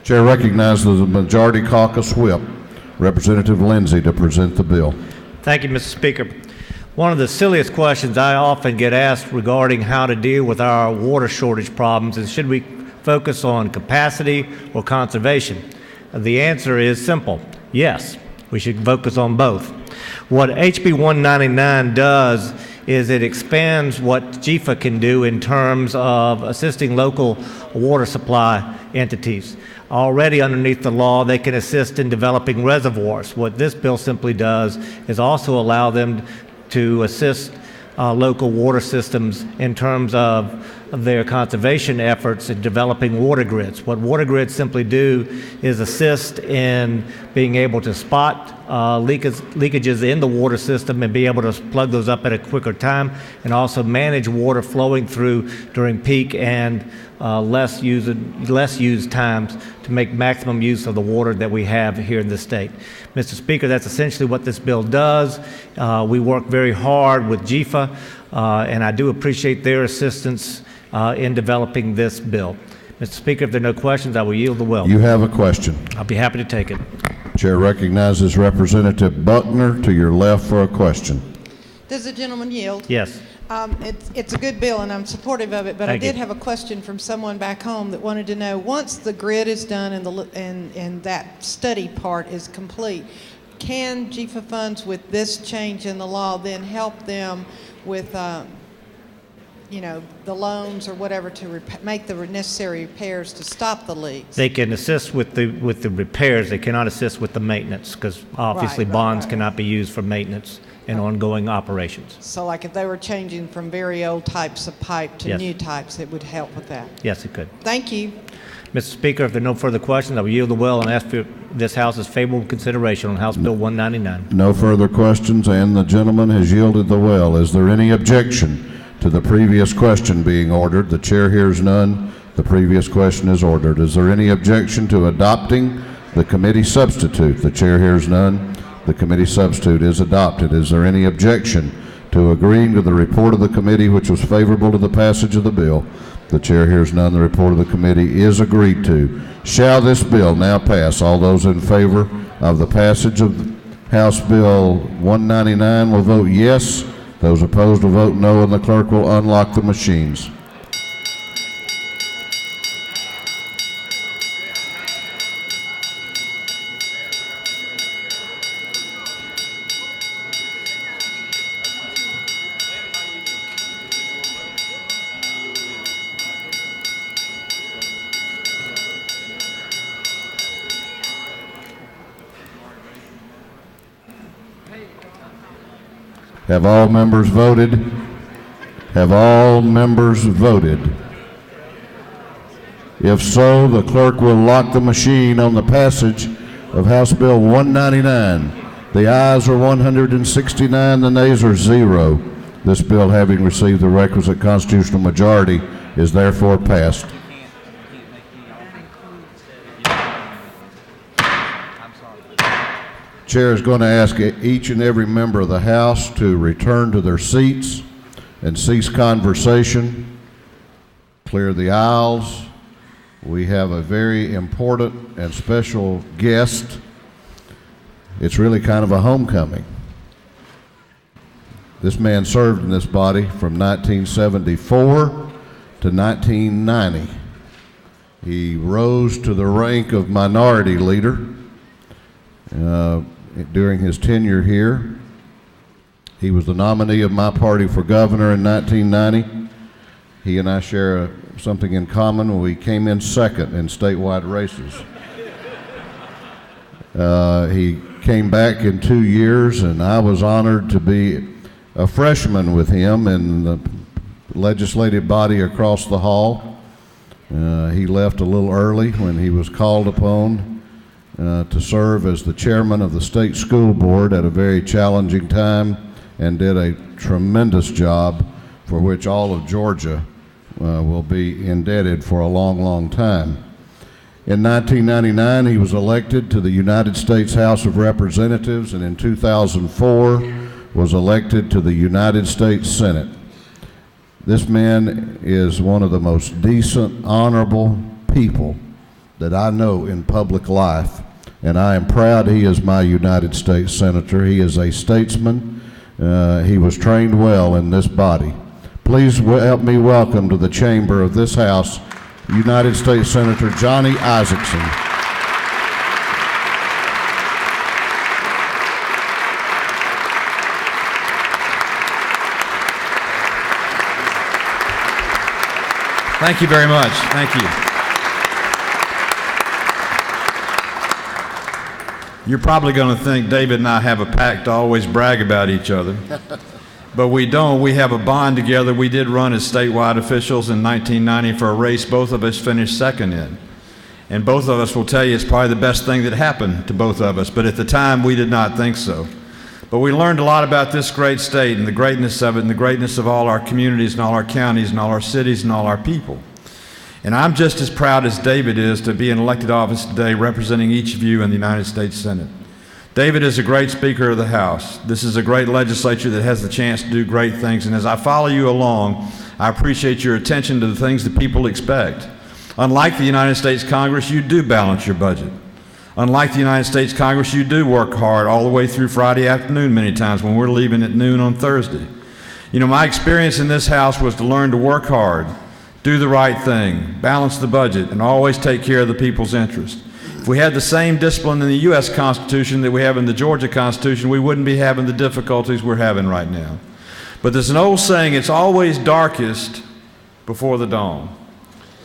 Chair recognizes the Majority Caucus Whip, Representative Lindsay, to present the bill. Thank you, Mr. Speaker. One of the silliest questions I often get asked regarding how to deal with our water shortage problems is, should we focus on capacity or conservation? The answer is simple. Yes, we should focus on both. What HB 199 does is it expands what GFA can do in terms of assisting local water supply entities. Already underneath the law, they can assist in developing reservoirs. What this bill simply does is also allow them to assist local water systems in terms of their conservation efforts in developing water grids. What water grids simply do is assist in being able to spot leakages in the water system and be able to plug those up at a quicker time, and also manage water flowing through during peak and less used times to make maximum use of the water that we have here in the state. Mr. Speaker, that's essentially what this bill does. We work very hard with GFA, and I do appreciate their assistance in developing this bill. Mr. Speaker, if there are no questions, I will yield the will. You have a question. I'll be happy to take it. Chair recognizes Representative Buckner to your left for a question. Does the gentleman yield? Yes. It's a good bill, and I'm supportive of it, but Thank I did you. have a question from someone back home that wanted to know, once the grid is done and that study part is complete, can GFA funds with this change in the law then help them with the loans or whatever to make the necessary repairs to stop the leaks? They can assist with the repairs. They cannot assist with the maintenance, because obviously bonds cannot be used for maintenance and ongoing operations. So like if they were changing from very old types of pipe to Yes. new types, it would help with that. Yes, it could. Thank you. Mr. Speaker, if there are no further questions, I will yield the will and ask for this House's favorable consideration on House Bill 199. No further questions, and the gentleman has yielded the will. Is there any objection to the previous question being ordered? The chair hears none. The previous question is ordered. Is there any objection to adopting the committee substitute? The chair hears none. The committee substitute is adopted. Is there any objection to agreeing to the report of the committee which was favorable to the passage of the bill? The chair hears none. The report of the committee is agreed to. Shall this bill now pass? All those in favor of the passage of House Bill 199 will vote yes. Those opposed will vote no, and the clerk will unlock the machines. Have all members voted? Have all members voted? If so, the clerk will lock the machine on the passage of House Bill 199. The ayes are 169, the nays are 0. This bill, having received the requisite constitutional majority, is therefore passed. Chair is going to ask each and every member of the House to return to their seats and cease conversation. Clear the aisles. We have a very important and special guest. It's really kind of a homecoming. This man served in this body from 1974 to 1990. He rose to the rank of minority leader during his tenure here. He was the nominee of my party for governor in 1990. He and I share something in common. When we came in second in statewide races. He came back in 2 years, and I was honored to be a freshman with him in the legislative body across the hall. He left a little early when he was called upon to serve as the chairman of the state school board at a very challenging time and did a tremendous job for which all of Georgia will be indebted for a long, long time. In 1999, he was elected to the United States House of Representatives, and in 2004 was elected to the United States Senate. This man is one of the most decent, honorable people that I know in public life, and I am proud he is my United States Senator. He is a statesman. He was trained well in this body. Please help me welcome to the chamber of this House United States Senator Johnny Isakson. Thank you very much. Thank you. You're probably going to think David and I have a pact to always brag about each other. But we don't. We have a bond together. We did run as statewide officials in 1990 for a race both of us finished second in. And both of us will tell you it's probably the best thing that happened to both of us. But at the time, we did not think so. But we learned a lot about this great state and the greatness of it and the greatness of all our communities and all our counties and all our cities and all our people. And I'm just as proud as David is to be in elected office today representing each of you in the United States Senate. David is a great Speaker of the House. This is a great legislature that has the chance to do great things. And as I follow you along, I appreciate your attention to the things that people expect. Unlike the United States Congress, you do balance your budget. Unlike the United States Congress, you do work hard all the way through Friday afternoon many times when we're leaving at noon on Thursday. You know, my experience in this House was to learn to work hard, do the right thing, balance the budget, and always take care of the people's interest. If we had the same discipline in the U.S. Constitution that we have in the Georgia Constitution, we wouldn't be having the difficulties we're having right now. But there's an old saying, it's always darkest before the dawn.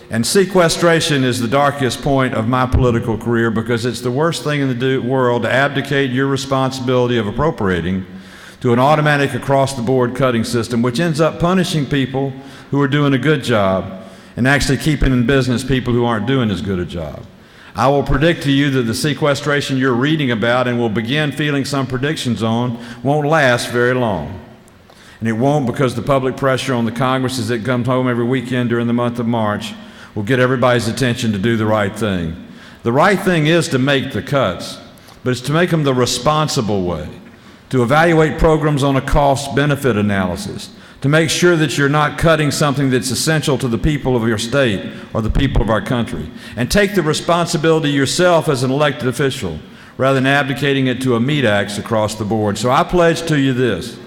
And sequestration is the darkest point of my political career because it's the worst thing in the world to abdicate your responsibility of appropriating to an automatic across-the-board cutting system, which ends up punishing people who are doing a good job and actually keeping in business people who aren't doing as good a job. I will predict to you that the sequestration you're reading about and will begin feeling some predictions on won't last very long. And it won't because the public pressure on the Congress as it comes home every weekend during the month of March will get everybody's attention to do the right thing. The right thing is to make the cuts, but it's to make them the responsible way, to evaluate programs on a cost-benefit analysis, to make sure that you're not cutting something that's essential to the people of your state or the people of our country, and take the responsibility yourself as an elected official rather than abdicating it to a meat axe across the board. So I pledge to you this.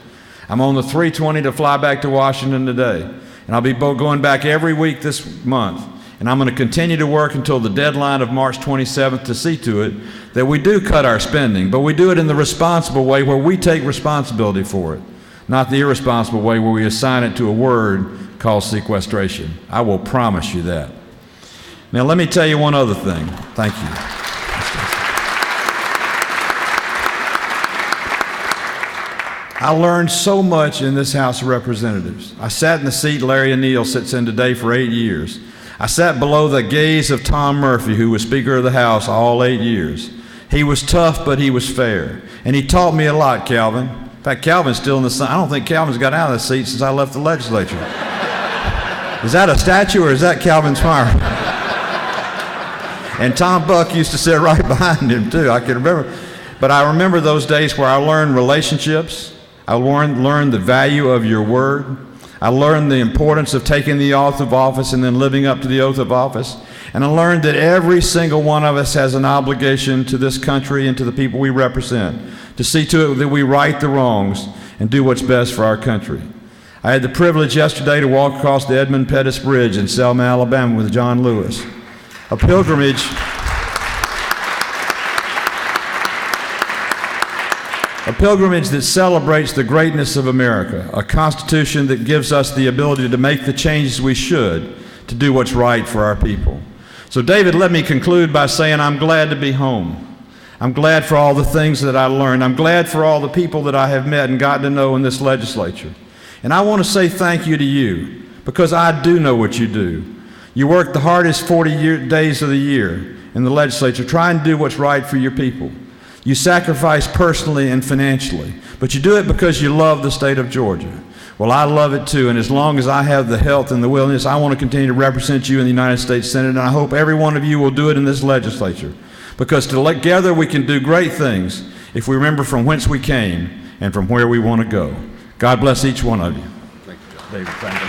I'm on the 320 to fly back to Washington today, and I'll be going back every week this month, and I'm going to continue to work until the deadline of March 27th to see to it that we do cut our spending, but we do it in the responsible way where we take responsibility for it. Not the irresponsible way where we assign it to a word called sequestration. I will promise you that. Now let me tell you one other thing. Thank you. I learned so much in this House of Representatives. I sat in the seat Larry O'Neill sits in today for 8 years. I sat below the gaze of Tom Murphy, who was Speaker of the House all 8 years. He was tough, but he was fair. And he taught me a lot, Calvin. In fact, Calvin's still in the sun. I don't think Calvin's got out of the seat since I left the legislature. Is that a statue or is that Calvin Smyre? And Tom Buck used to sit right behind him too, I can remember. But I remember those days where I learned relationships. I learned the value of your word. I learned the importance of taking the oath of office and then living up to the oath of office. And I learned that every single one of us has an obligation to this country and to the people we represent to see to it that we right the wrongs and do what's best for our country. I had the privilege yesterday to walk across the Edmund Pettus Bridge in Selma, Alabama with John Lewis, a pilgrimage that celebrates the greatness of America, a Constitution that gives us the ability to make the changes we should to do what's right for our people. So David, let me conclude by saying I'm glad to be home. I'm glad for all the things that I learned. I'm glad for all the people that I have met and gotten to know in this legislature. And I want to say thank you to you because I do know what you do. You work the hardest 40 days of the year in the legislature trying to do what's right for your people. You sacrifice personally and financially, but you do it because you love the state of Georgia. Well, I love it too, and as long as I have the health and the willingness, I want to continue to represent you in the United States Senate, and I hope every one of you will do it in this legislature, because together we can do great things if we remember from whence we came and from where we want to go. God bless each one of you. Thank you, David. Thank you.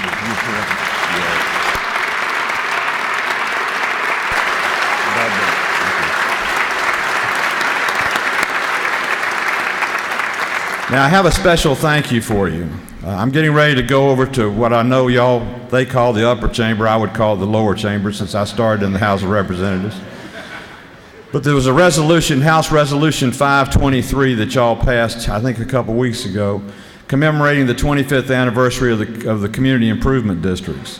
Now, I have a special thank you for you. I'm getting ready to go over to what I know they call the upper chamber. I would call it the lower chamber, since I started in the House of Representatives. But there was a resolution, House Resolution 523, that y'all passed, I think, a couple weeks ago, commemorating the 25th anniversary of the community improvement districts.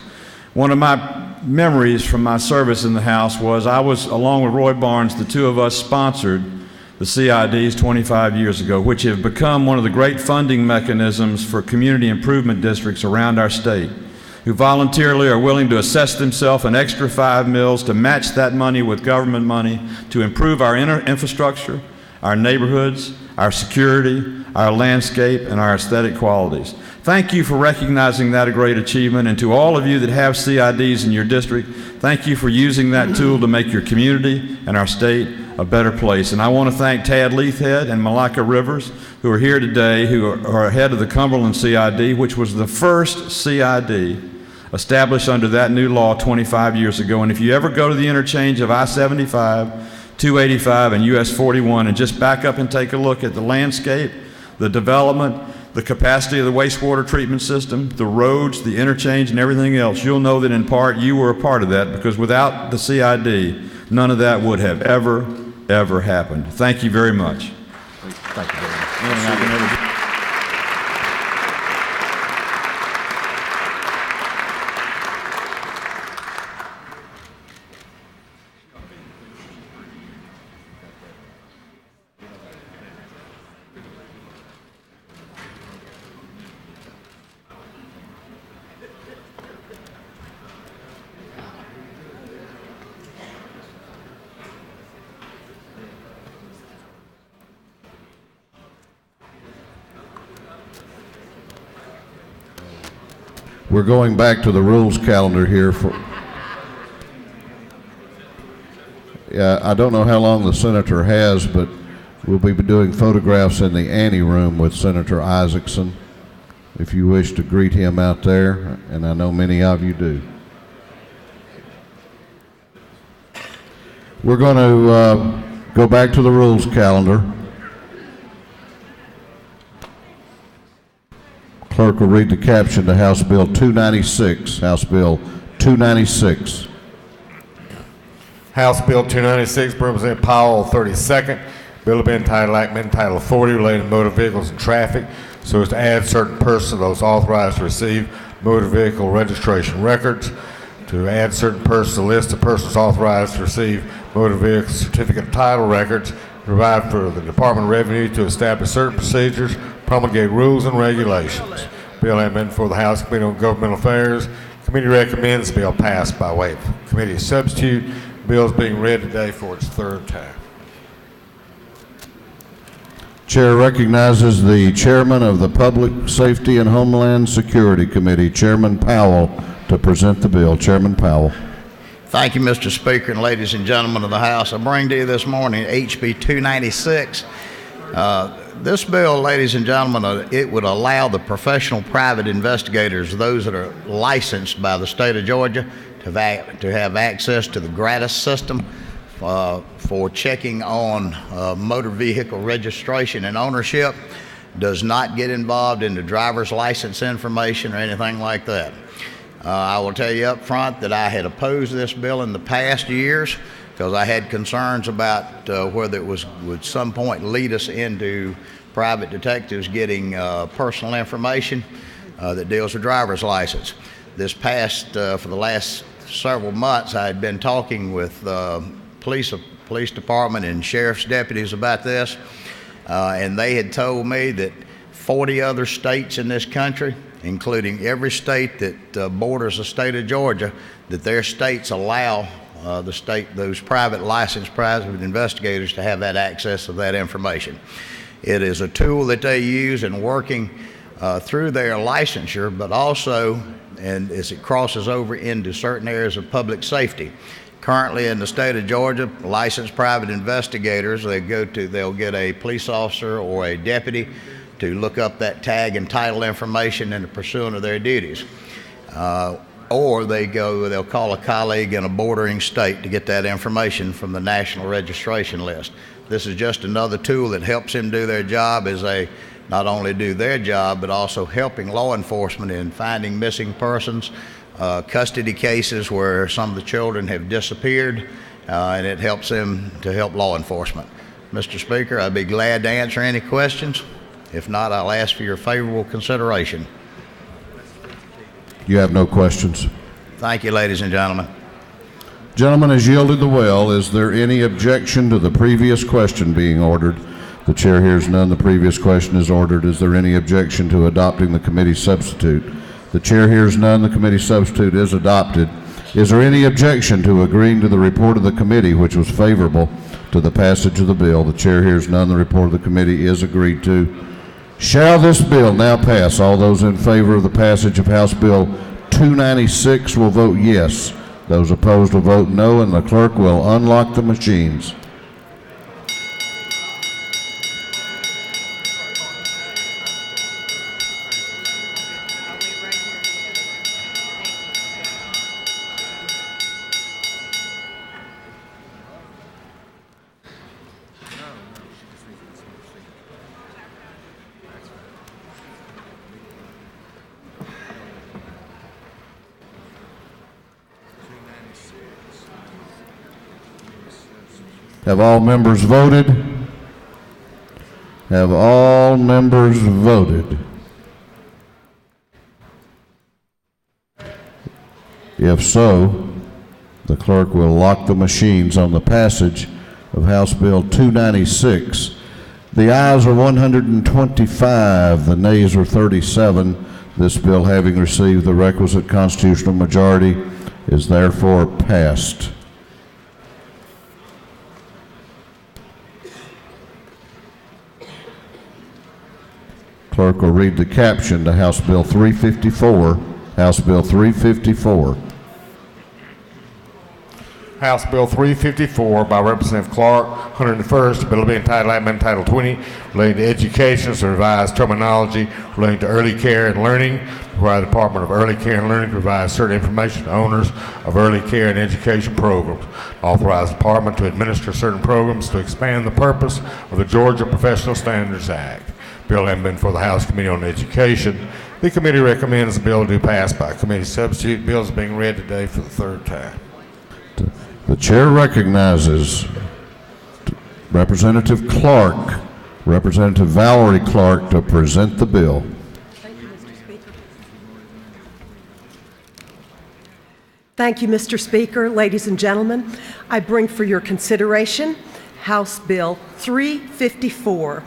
One of my memories from my service in the House was along with Roy Barnes, the two of us sponsored the CIDs 25 years ago, which have become one of the great funding mechanisms for community improvement districts around our state, who voluntarily are willing to assess themselves an extra 5 mills to match that money with government money to improve our infrastructure, our neighborhoods, our security, our landscape, and our aesthetic qualities. Thank you for recognizing that a great achievement, and to all of you that have CIDs in your district, thank you for using that tool to make your community and our state a better place. And I want to thank Tad Leithhead and Malika Rivers, who are here today, who are head of the Cumberland CID, which was the first CID established under that new law 25 years ago. And if you ever go to the interchange of I-75, 285, and US 41, and just back up and take a look at the landscape, the development, the capacity of the wastewater treatment system, the roads, the interchange, and everything else, you'll know that in part you were a part of that, because without the CID, none of that would have ever happened. Thank you very much. Thank you, David. We're going back to the rules calendar here for. Yeah, I don't know how long the senator has, but we'll be doing photographs in the ante room with Senator Isaacson, if you wish to greet him out there, and I know many of you do. We're going to go back to the rules calendar. Clerk will read the caption to House Bill 296. House Bill 296. House Bill 296, Representative Powell, 32nd. Bill to be entitled Act amending Title 40 relating to motor vehicles and traffic, so as to add certain persons to those authorized to receive motor vehicle registration records, to add certain persons to the list of persons authorized to receive motor vehicle certificate of title records, to provide for the Department of Revenue to establish certain procedures, promulgate rules and regulations. Bill amendment for the House Committee on Governmental Affairs. Committee recommends the bill pass by way of committee substitute. Bill is being read today for its third time. Chair recognizes the chairman of the Public Safety and Homeland Security Committee, Chairman Powell, to present the bill. Chairman Powell. Thank you, Mr. Speaker, and ladies and gentlemen of the House. I bring to you this morning HB 296. This bill, ladies and gentlemen, it would allow the professional private investigators, those that are licensed by the state of Georgia, to have access to the gratis system for checking on motor vehicle registration and ownership. Does not get involved in the driver's license information or anything like that. I will tell you up front that I had opposed this bill in the past years because I had concerns about whether it would at some point lead us into private detectives getting personal information that deals with driver's license. This past, for the last several months, I had been talking with police department and sheriff's deputies about this, and they had told me that 40 other states in this country, including every state that borders the state of Georgia, that their states allow those licensed private investigators to have that access to that information. It is a tool that they use in working through their licensure, but also, and as it crosses over into certain areas of public safety. Currently in the state of Georgia, licensed private investigators, they'll get a police officer or a deputy to look up that tag and title information in the pursuit of their duties. Or they'll call a colleague in a bordering state to get that information from the national registration list. This is just another tool that helps them do their job as they not only do their job, but also helping law enforcement in finding missing persons, custody cases where some of the children have disappeared, and it helps them to help law enforcement. Mr. Speaker, I'd be glad to answer any questions. If not, I'll ask for your favorable consideration. You have no questions. Thank you, ladies and gentlemen. Gentleman has yielded the well. Is there any objection to the previous question being ordered? The chair hears none. The previous question is ordered. Is there any objection to adopting the committee substitute? The chair hears none. The committee substitute is adopted. Is there any objection to agreeing to the report of the committee, which was favorable to the passage of the bill? The chair hears none. The report of the committee is agreed to. Shall this bill now pass? All those in favor of the passage of House Bill 296 will vote yes. Those opposed will vote no, and the clerk will unlock the machines. Have all members voted? Have all members voted? If so, the clerk will lock the machines on the passage of House Bill 296. The ayes are 125, the nays are 37. This bill, having received the requisite constitutional majority, is therefore passed. Clerk will read the caption to House Bill 354. House Bill 354. House Bill 354 by Representative Clark, 101st, bill to be entitled Amendment Title 20, relating to education, some revised terminology relating to early care and learning, where the Department of Early Care and Learning provides certain information to owners of early care and education programs. Authorize the department to administer certain programs to expand the purpose of the Georgia Professional Standards Act. Bill having been for the House Committee on Education. The committee recommends the bill to pass by committee substitute. Bill is being read today for the third time. The chair recognizes Representative Clark, Representative Valerie Clark, to present the bill. Thank you, Mr. Speaker. Ladies and gentlemen, I bring for your consideration House Bill 354.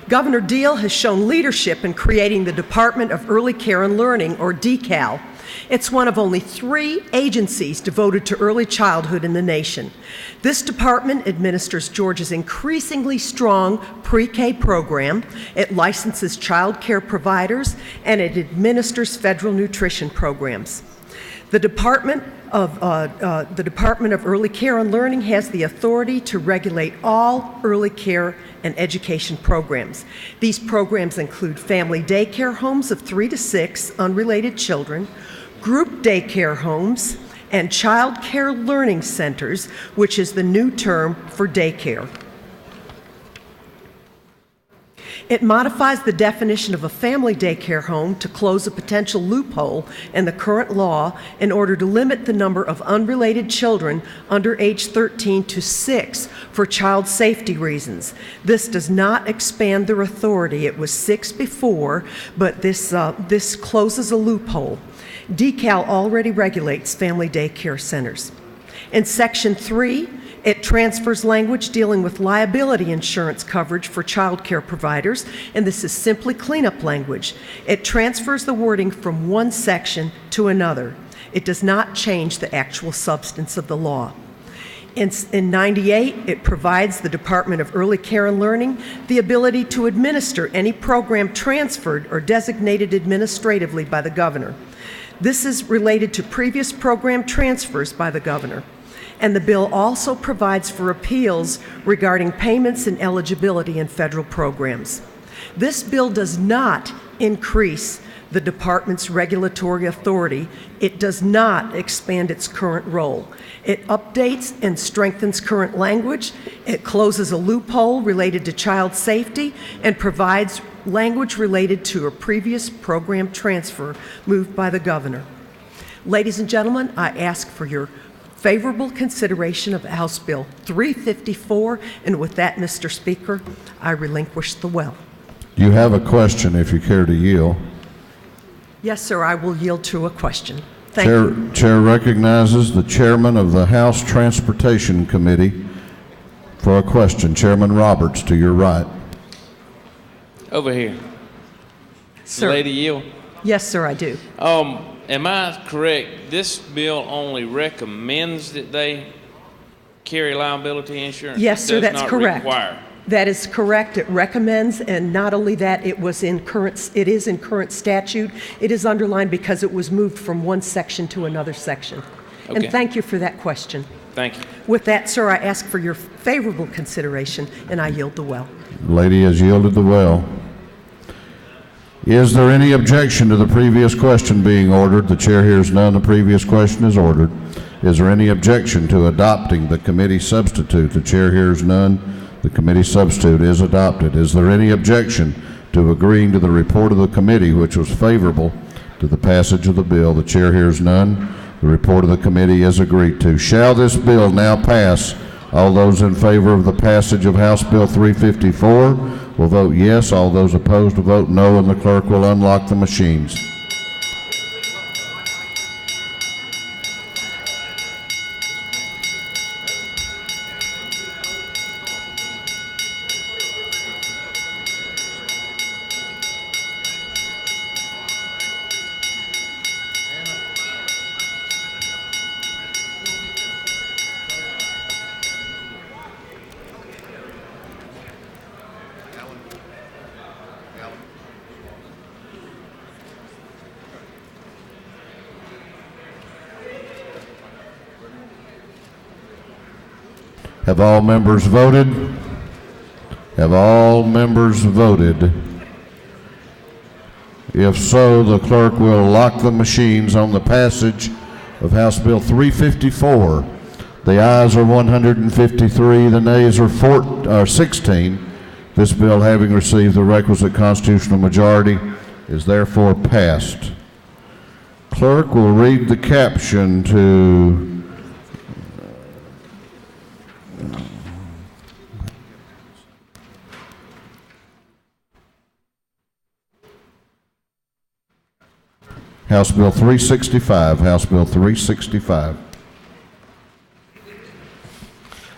Governor Deal has shown leadership in creating the Department of Early Care and Learning, or DECAL. It's one of only 3 agencies devoted to early childhood in the nation. This department administers Georgia's increasingly strong pre-K program. It licenses child care providers, and it administers federal nutrition programs. The Department of Early Care and Learning has the authority to regulate all early care and education programs. These programs include family daycare homes of 3 to 6 unrelated children, group daycare homes, and child care learning centers, which is the new term for daycare. It modifies the definition of a family daycare home to close a potential loophole in the current law in order to limit the number of unrelated children under age 13 to 6 for child safety reasons. This does not expand their authority. It was 6 before, but this closes a loophole. DECAL already regulates family daycare centers. In Section 3, it transfers language dealing with liability insurance coverage for child care providers, and this is simply cleanup language. It transfers the wording from one section to another. It does not change the actual substance of the law. In 98, it provides the Department of Early Care and Learning the ability to administer any program transferred or designated administratively by the governor. This is related to previous program transfers by the governor. And the bill also provides for appeals regarding payments and eligibility in federal programs. This bill does not increase the department's regulatory authority. It does not expand its current role. It updates and strengthens current language. It closes a loophole related to child safety and provides language related to a previous program transfer moved by the governor. Ladies and gentlemen, I ask for your favorable consideration of House Bill 354, and with that, Mr. Speaker, I relinquish the well. You have a question if you care to yield. Yes, sir, I will yield to a question. Thank you. Chair recognizes the chairman of the House Transportation Committee for a question. Chairman Roberts, to your right. Over here. Sir. Lady yield. Yes, sir, I do. Am I correct? This bill only recommends that they carry liability insurance? Yes, sir, It does that's not correct. Require. That is correct. It recommends, and not only that, it is in current statute. It is underlined because it was moved from one section to another section. Okay. And thank you for that question. Thank you. With that, sir, I ask for your favorable consideration, and I yield the well. Lady has yielded the well. Is there any objection to the previous question being ordered? The chair hears none. The previous question is ordered. Is there any objection to adopting the committee substitute? The chair hears none. The committee substitute is adopted. Is there any objection to agreeing to the report of the committee, which was favorable to the passage of the bill? The chair hears none. The report of the committee is agreed to. Shall this bill now pass? All those in favor of the passage of House Bill 354 will vote yes. All those opposed will vote no, and the clerk will unlock the machines. Have all members voted? Have all members voted? If so, the clerk will lock the machines on the passage of House Bill 354. The ayes are 153, the nays are 16. This bill, having received the requisite constitutional majority, is therefore passed. Clerk will read the caption to House Bill 365, House Bill 365.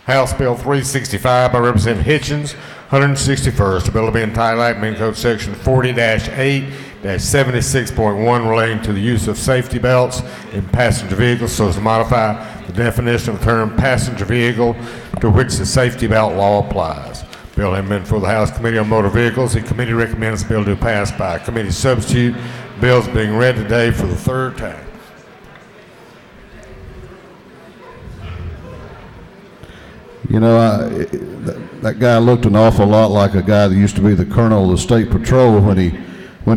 House Bill 365 by Representative Hitchens, 161st. The bill to be entitled Act amending Code Section 40-8-76.1 relating to the use of safety belts in passenger vehicles so as to modify the definition of the term passenger vehicle to which the safety belt law applies. Bill has been for the House Committee on Motor Vehicles. The committee recommends the bill to pass by committee substitute. Bill's being read today for the third time. You know, that guy looked an awful lot like a guy that used to be the colonel of the State Patrol when he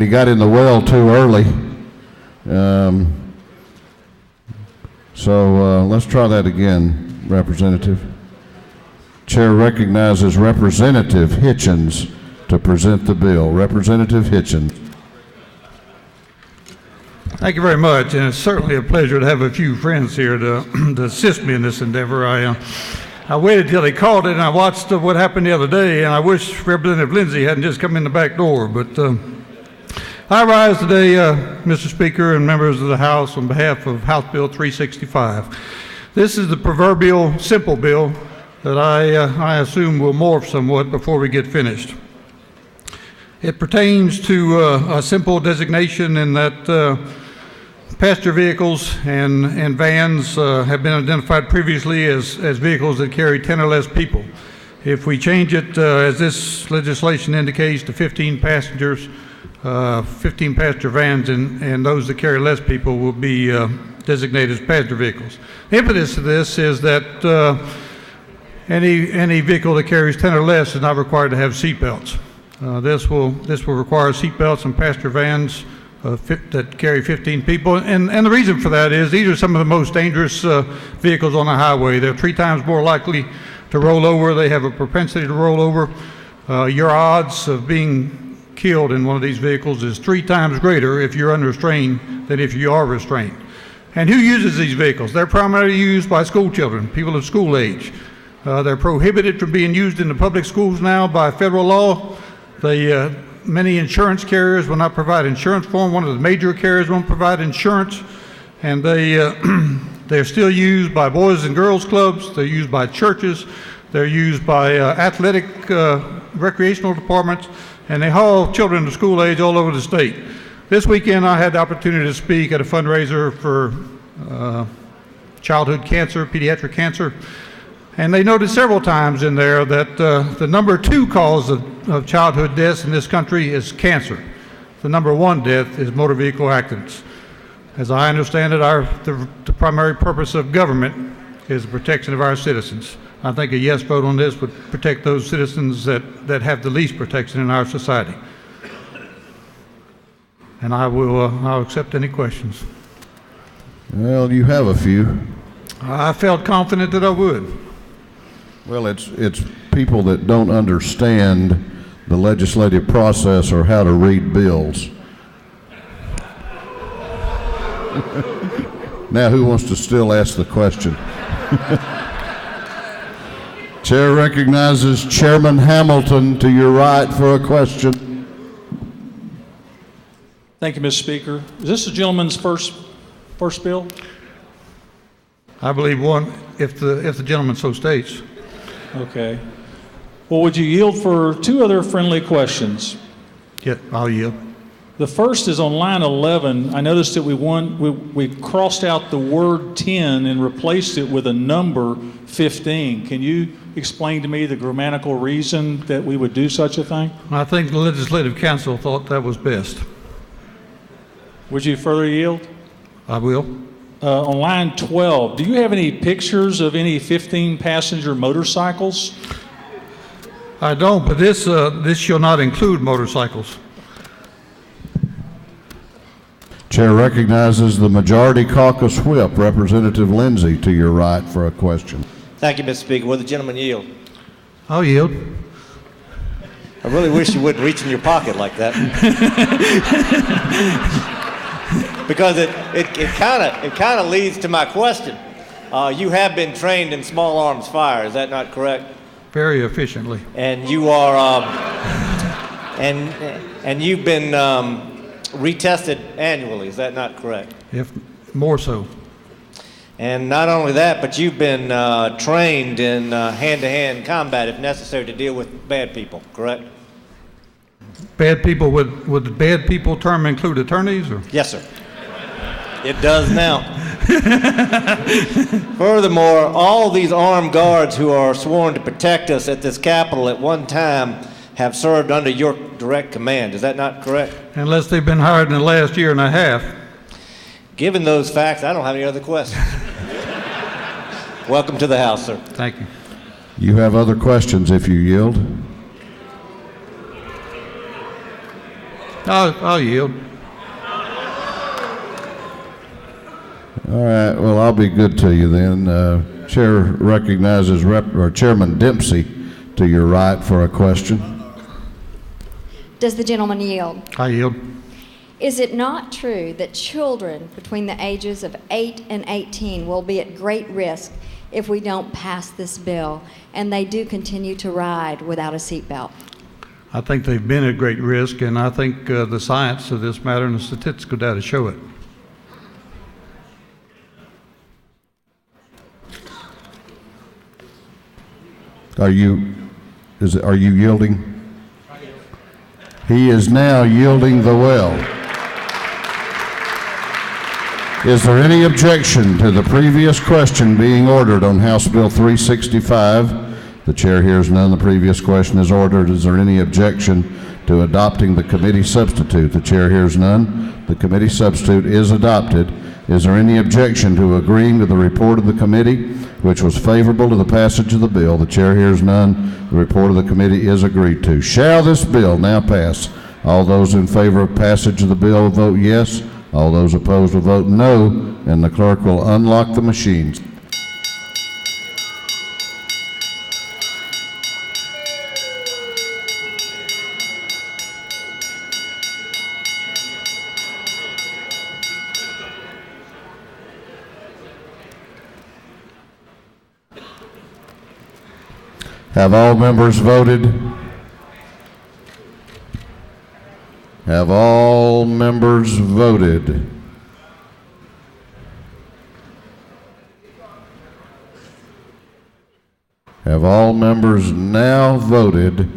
got in the well too early. Let's try that again, Representative. Chair recognizes Representative Hitchens to present the bill. Representative Hitchens. Thank you very much, and it's certainly a pleasure to have a few friends here to assist me in this endeavor. I waited till they called it, and I watched what happened the other day, and I wish Representative Lindsay hadn't just come in the back door. But I rise today, Mr. Speaker and members of the House, on behalf of House Bill 365. This is the proverbial simple bill that I assume will morph somewhat before we get finished. It pertains to a simple designation in that Passenger vehicles and vans have been identified previously as vehicles that carry 10 or less people. If we change it, as this legislation indicates, to 15 passengers, 15 passenger vans and those that carry less people will be designated as passenger vehicles. The impetus of this is that any vehicle that carries 10 or less is not required to have seat belts. This will require seat belts on passenger vans that carry 15 people, and the reason for that is these are some of the most dangerous vehicles on the highway. They're 3 times more likely to roll over. They have a propensity to roll over. Your odds of being killed in one of these vehicles is 3 times greater if you're unrestrained than if you are restrained. And who uses these vehicles? They're primarily used by school children, people of school age. They're prohibited from being used in the public schools now by federal law. Many insurance carriers will not provide insurance for them. One of the major carriers won't provide insurance, and they're still used by boys and girls clubs. They're used by churches. They're used by athletic recreational departments, and they haul children of school age all over the state. This weekend I had the opportunity to speak at a fundraiser for childhood cancer, pediatric cancer, and they noted several times in there that the number 2 cause of childhood deaths in this country is cancer. The number 1 death is motor vehicle accidents. As I understand it, the primary purpose of government is the protection of our citizens. I think a yes vote on this would protect those citizens that have the least protection in our society. And I'll accept any questions. Well, you have a few. I felt confident that I would. Well, it's people that don't understand the legislative process or how to read bills. Now, who wants to still ask the question? Chair recognizes Chairman Hamilton to your right for a question. Thank you, Mr. Speaker. Is this the gentleman's first bill? I believe one, if the gentleman so states. Okay. Well, would you yield for 2 other friendly questions? Yeah, I'll yield. The first is on line 11. I noticed that we crossed out the word 10 and replaced it with a number 15. Can you explain to me the grammatical reason that we would do such a thing? I think the Legislative Council thought that was best. Would you further yield? I will. On line 12, do you have any pictures of any 15-passenger motorcycles? I don't, but this shall not include motorcycles. Chair recognizes the Majority Caucus Whip, Representative Lindsay, to your right for a question. Thank you, Mr. Speaker. Will the gentleman yield? I'll yield. I really wish you wouldn't reach in your pocket like that. Because it kind of leads to my question. You have been trained in small arms fire, is that not correct? Very efficiently. And you are, and you've been retested annually, is that not correct? If more so. And not only that, but you've been trained in hand-to-hand combat if necessary to deal with bad people, correct? Bad people, would the bad people term include attorneys? Or? Yes, sir. It does now. Furthermore, all these armed guards who are sworn to protect us at this Capitol at one time have served under your direct command. Is that not correct? Unless they've been hired in the last year and a half. Given those facts, I don't have any other questions. Welcome to the House, sir. Thank you. You have other questions if you yield. I'll yield. All right, well, I'll be good to you then. Chair recognizes Chairman Dempsey to your right for a question. Does the gentleman yield? I yield. Is it not true that children between the ages of 8 and 18 will be at great risk if we don't pass this bill, and they do continue to ride without a seatbelt? I think they've been at great risk, and I think the science of this matter and the statistical data show it. Are you yielding? He is now yielding the well. Is there any objection to the previous question being ordered on House Bill 365? The chair hears none. The previous question is ordered. Is there any objection to adopting the committee substitute? The chair hears none. The committee substitute is adopted. Is there any objection to agreeing to the report of the committee, which was favorable to the passage of the bill? The chair hears none. The report of the committee is agreed to. Shall this bill now pass? All those in favor of passage of the bill will vote yes. All those opposed will vote no, and the clerk will unlock the machines. Have all members voted? Have all members voted? Have all members now voted?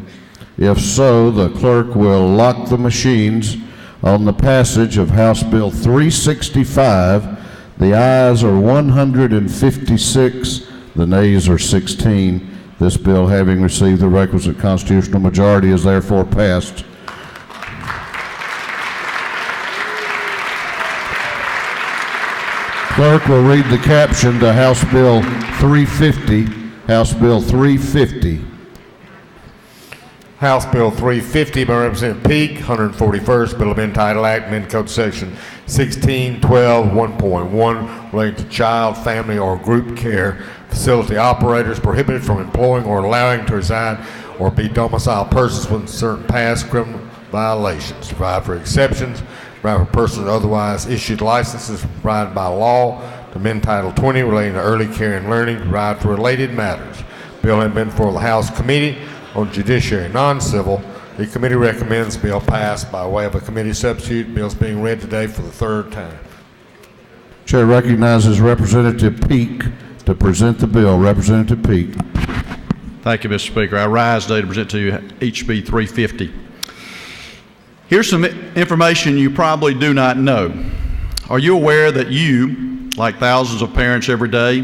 If so, the clerk will lock the machines on the passage of House Bill 365. The ayes are 156, the nays are 16. This bill, having received the requisite constitutional majority, is therefore passed. Clerk will read the caption to House Bill 350. House Bill 350. House Bill 350 by Representative Peake, 141st Bill of Entitled Act, amending Code Section 1612 1.1 relating to child, family, or group care facility operators prohibited from employing or allowing to reside or be domiciled persons with certain past criminal violations. Provide for exceptions. Provide for persons otherwise issued licenses provided by law. To amend Title 20 relating to early care and learning. Provide for related matters. Bill has been for the House Committee on Judiciary Non-Civil. The committee recommends the bill pass by way of a committee substitute. Bill is being read today for the third time. Chair recognizes Representative Peake to present the bill. Representative Peake. Thank you, Mr. Speaker. I rise today to present to you HB 350. Here's some information you probably do not know. Are you aware that you, like thousands of parents every day,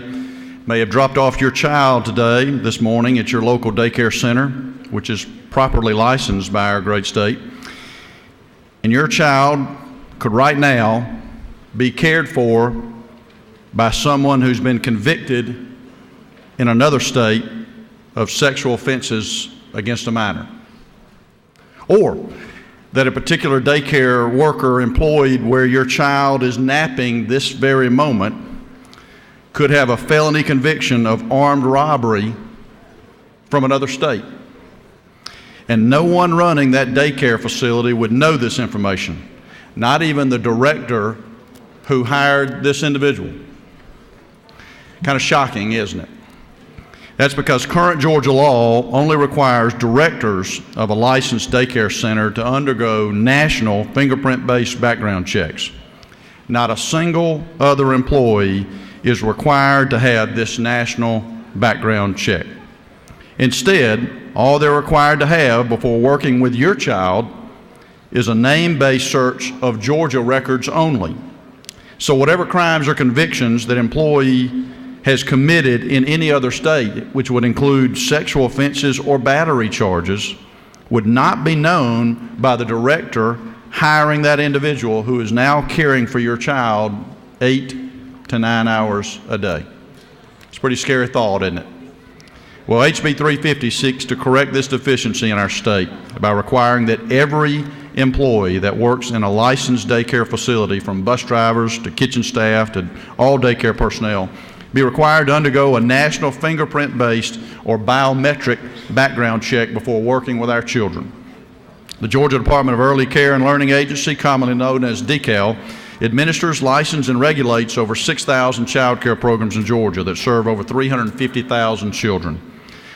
may have dropped off your child this morning at your local daycare center, which is properly licensed by our great state, and your child could right now be cared for by someone who's been convicted in another state of sexual offenses against a minor? Or that a particular daycare worker employed where your child is napping this very moment could have a felony conviction of armed robbery from another state. And no one running that daycare facility would know this information, not even the director who hired this individual. Kind of shocking, isn't it? That's because current Georgia law only requires directors of a licensed daycare center to undergo national fingerprint-based background checks. Not a single other employee is required to have this national background check. Instead, all they're required to have before working with your child is a name-based search of Georgia records only. So whatever crimes or convictions that employee has committed in any other state, which would include sexual offenses or battery charges, would not be known by the director hiring that individual who is now caring for your child 8 to 9 hours a day. It's a pretty scary thought, isn't it? Well, HB 350 seeks to correct this deficiency in our state by requiring that every employee that works in a licensed daycare facility, from bus drivers to kitchen staff to all daycare personnel, be required to undergo a national fingerprint-based or biometric background check before working with our children. The Georgia Department of Early Care and Learning Agency, commonly known as DECAL, administers, licenses, and regulates over 6,000 child care programs in Georgia that serve over 350,000 children.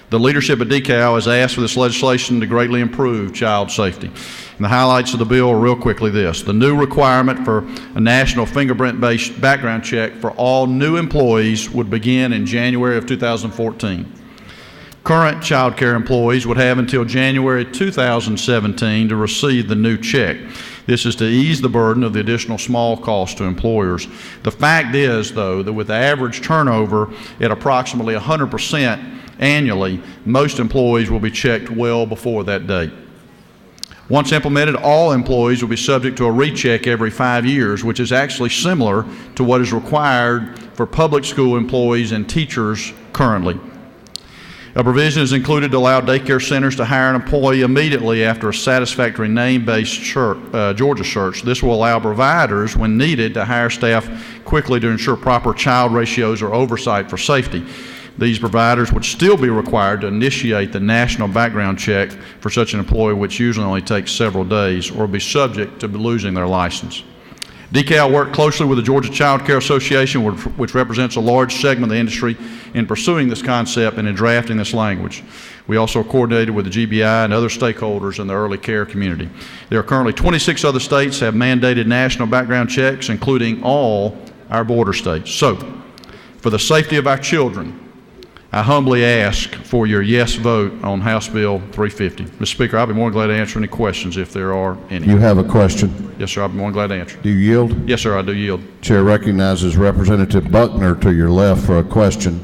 The leadership at DECAL has asked for this legislation to greatly improve child safety. And the highlights of the bill are real quickly this. The new requirement for a national fingerprint-based background check for all new employees would begin in January of 2014. Current child care employees would have until January 2017 to receive the new check. This is to ease the burden of the additional small cost to employers. The fact is, though, that with the average turnover at approximately 100% annually, most employees will be checked well before that date. Once implemented, all employees will be subject to a recheck every 5 years, which is actually similar to what is required for public school employees and teachers currently. A provision is included to allow daycare centers to hire an employee immediately after a satisfactory name-based Georgia search. This will allow providers, when needed, to hire staff quickly to ensure proper child ratios or oversight for safety. These providers would still be required to initiate the national background check for such an employee, which usually only takes several days, or be subject to losing their license. DECAL worked closely with the Georgia Child Care Association, which represents a large segment of the industry, in pursuing this concept and in drafting this language. We also coordinated with the GBI and other stakeholders in the early care community. There are currently 26 other states that have mandated national background checks, including all our border states. So, for the safety of our children, I humbly ask for your yes vote on House Bill 350. Mr. Speaker, I'll be more than glad to answer any questions if there are any. You have a question? Yes, sir. I'll be more than glad to answer. Do you yield? Yes, sir. I do yield. Chair recognizes Representative Buckner to your left for a question.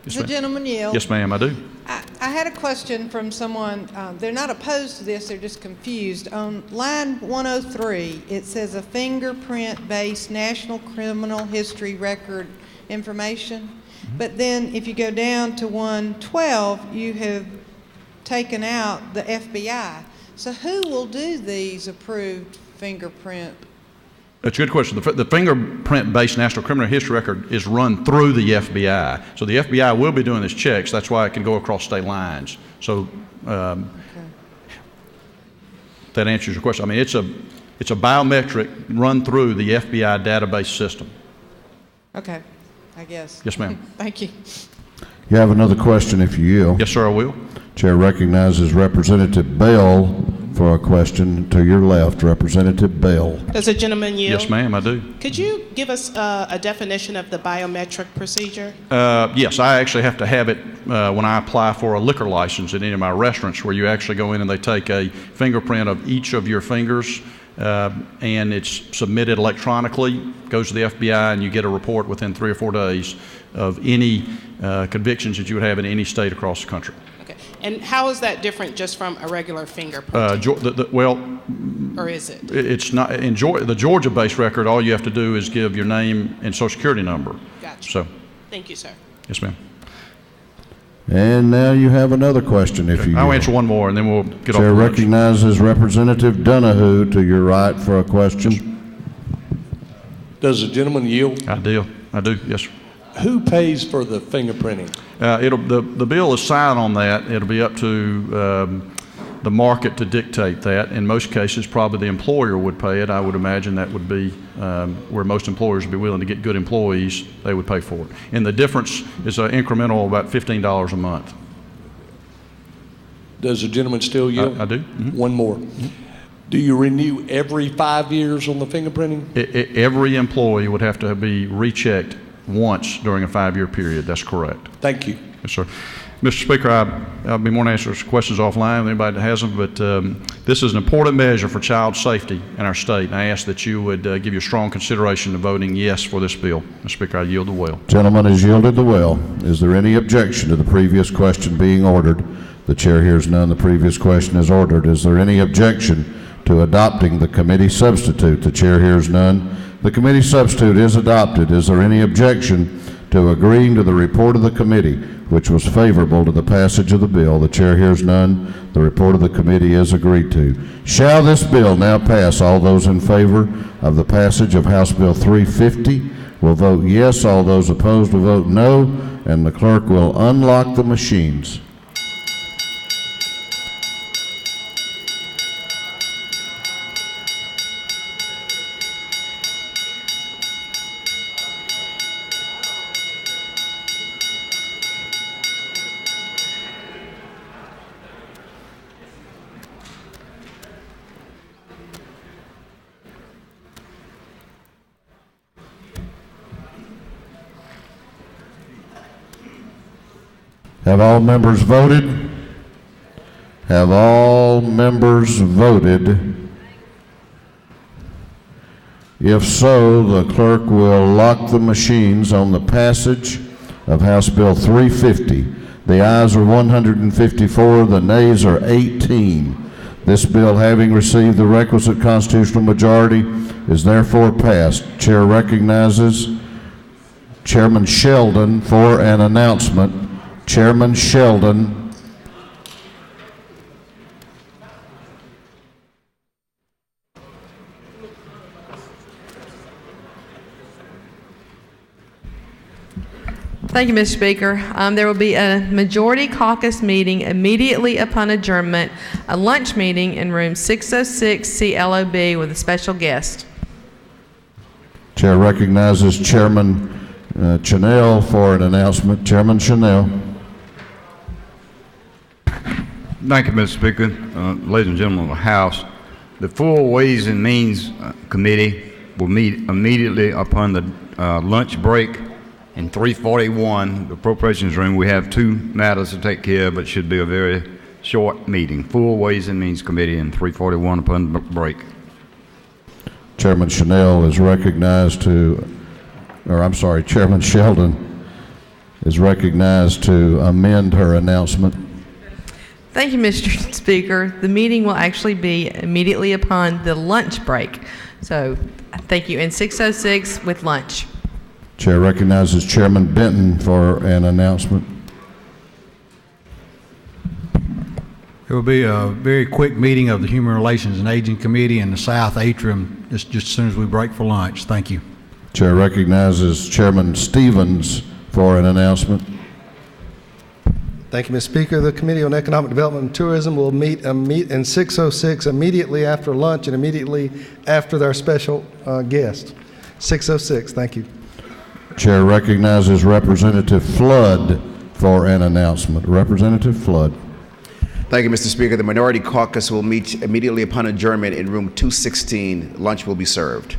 Yes, The gentleman yield. Yes, ma'am. I do. I had a question from someone. They're not opposed to this. They're just confused. On line 103, it says a fingerprint-based national criminal history record information. But then if you go down to 112, you have taken out the FBI. So who will do these approved fingerprint? That's a good question. The fingerprint-based national criminal history record is run through the FBI. So the FBI will be doing these checks. That's why it can go across state lines. So that answers your question. I mean, it's a biometric run through the FBI database system. Okay, I guess. Yes, ma'am. Thank you. You have another question if you yield. Yes, sir, I will. Chair recognizes Representative Bell for a question to your left. Representative Bell. Does the gentleman yield? Yes, ma'am, I do. Could you give us a definition of the biometric procedure? Yes, I actually have to have it when I apply for a liquor license at any of my restaurants, where you actually go in and they take a fingerprint of each of your fingers, and it's submitted electronically, goes to the FBI, and you get a report within 3 or 4 days of any convictions that you would have in any state across the country. Okay. And how is that different just from a regular fingerprint? Or is it? It's not. In the Georgia-based record, all you have to do is give your name and Social Security number. Gotcha. So. Thank you, sir. Yes, ma'am. And now you have another question if you I'll yield. answer one more, and then we'll get off. Chair the ledge. recognizes Representative Donahue to your right for a question. Does the gentleman yield? I do, yes, sir. Who pays for the fingerprinting? The bill is silent on that. It'll be up to the market to dictate that. In most cases, probably the employer would pay it. I would imagine that would be where most employers would be willing to get good employees, they would pay for it. And the difference is incremental, about $15 a month. Does the gentleman still yield? I do. Mm-hmm. One more. Do you renew every 5 years on the fingerprinting? Every employee would have to be rechecked once during a 5-year period. That's correct. Thank you. Yes, sir. Mr. Speaker, I'll be more than answer questions offline with anybody that has them, but this is an important measure for child safety in our state, and I ask that you would give your strong consideration to voting yes for this bill. Mr. Speaker, I yield the will. Gentleman has yielded the will. Is there any objection to the previous question being ordered? The chair hears none. The previous question is ordered. Is there any objection to adopting the committee substitute? The chair hears none. The committee substitute is adopted. Is there any objection to agreeing to the report of the committee, which was favorable to the passage of the bill? The chair hears none. The report of the committee is agreed to. Shall this bill now pass? All those in favor of the passage of House Bill 350 will vote yes. All those opposed will vote no. And the clerk will unlock the machines. Have all members voted? Have all members voted? If so, the clerk will lock the machines on the passage of House Bill 350. The ayes are 154, the nays are 18. This bill, having received the requisite constitutional majority, is therefore passed. Chair recognizes Chairman Sheldon for an announcement. Chairman Sheldon. Thank you, Mr. Speaker. There will be a majority caucus meeting immediately upon adjournment, a lunch meeting in room 606 CLOB with a special guest. Chair recognizes Chairman Chanel for an announcement. Chairman Chanel. Thank you, Mr. Speaker. Ladies and gentlemen of the House, the full Ways and Means Committee will meet immediately upon the lunch break in 341, the Appropriations Room. We have two matters to take care of, but it should be a very short meeting. Full Ways and Means Committee in 341 upon break. Chairman Chanel is recognized Chairman Sheldon is recognized to amend her announcement. Thank you, Mr. Speaker. The meeting will actually be immediately upon the lunch break. So thank you. In 606 with lunch. Chair recognizes Chairman Benton for an announcement. There will be a very quick meeting of the Human Relations and Aging Committee in the South Atrium just as soon as we break for lunch. Thank you. Chair recognizes Chairman Stevens for an announcement. Thank you, Mr. Speaker. The Committee on Economic Development and Tourism will meet in 606 immediately after lunch and immediately after their special guest. 606, thank you. Chair recognizes Representative Flood for an announcement. Representative Flood. Thank you, Mr. Speaker. The Minority Caucus will meet immediately upon adjournment in room 216. Lunch will be served.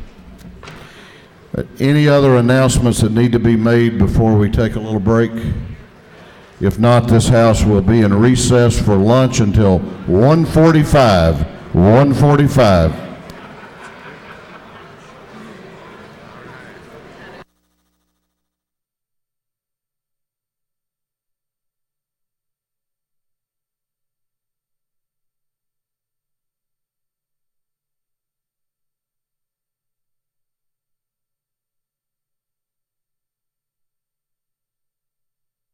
Any other announcements that need to be made before we take a little break? If not, this House will be in recess for lunch until 1:45. 1:45.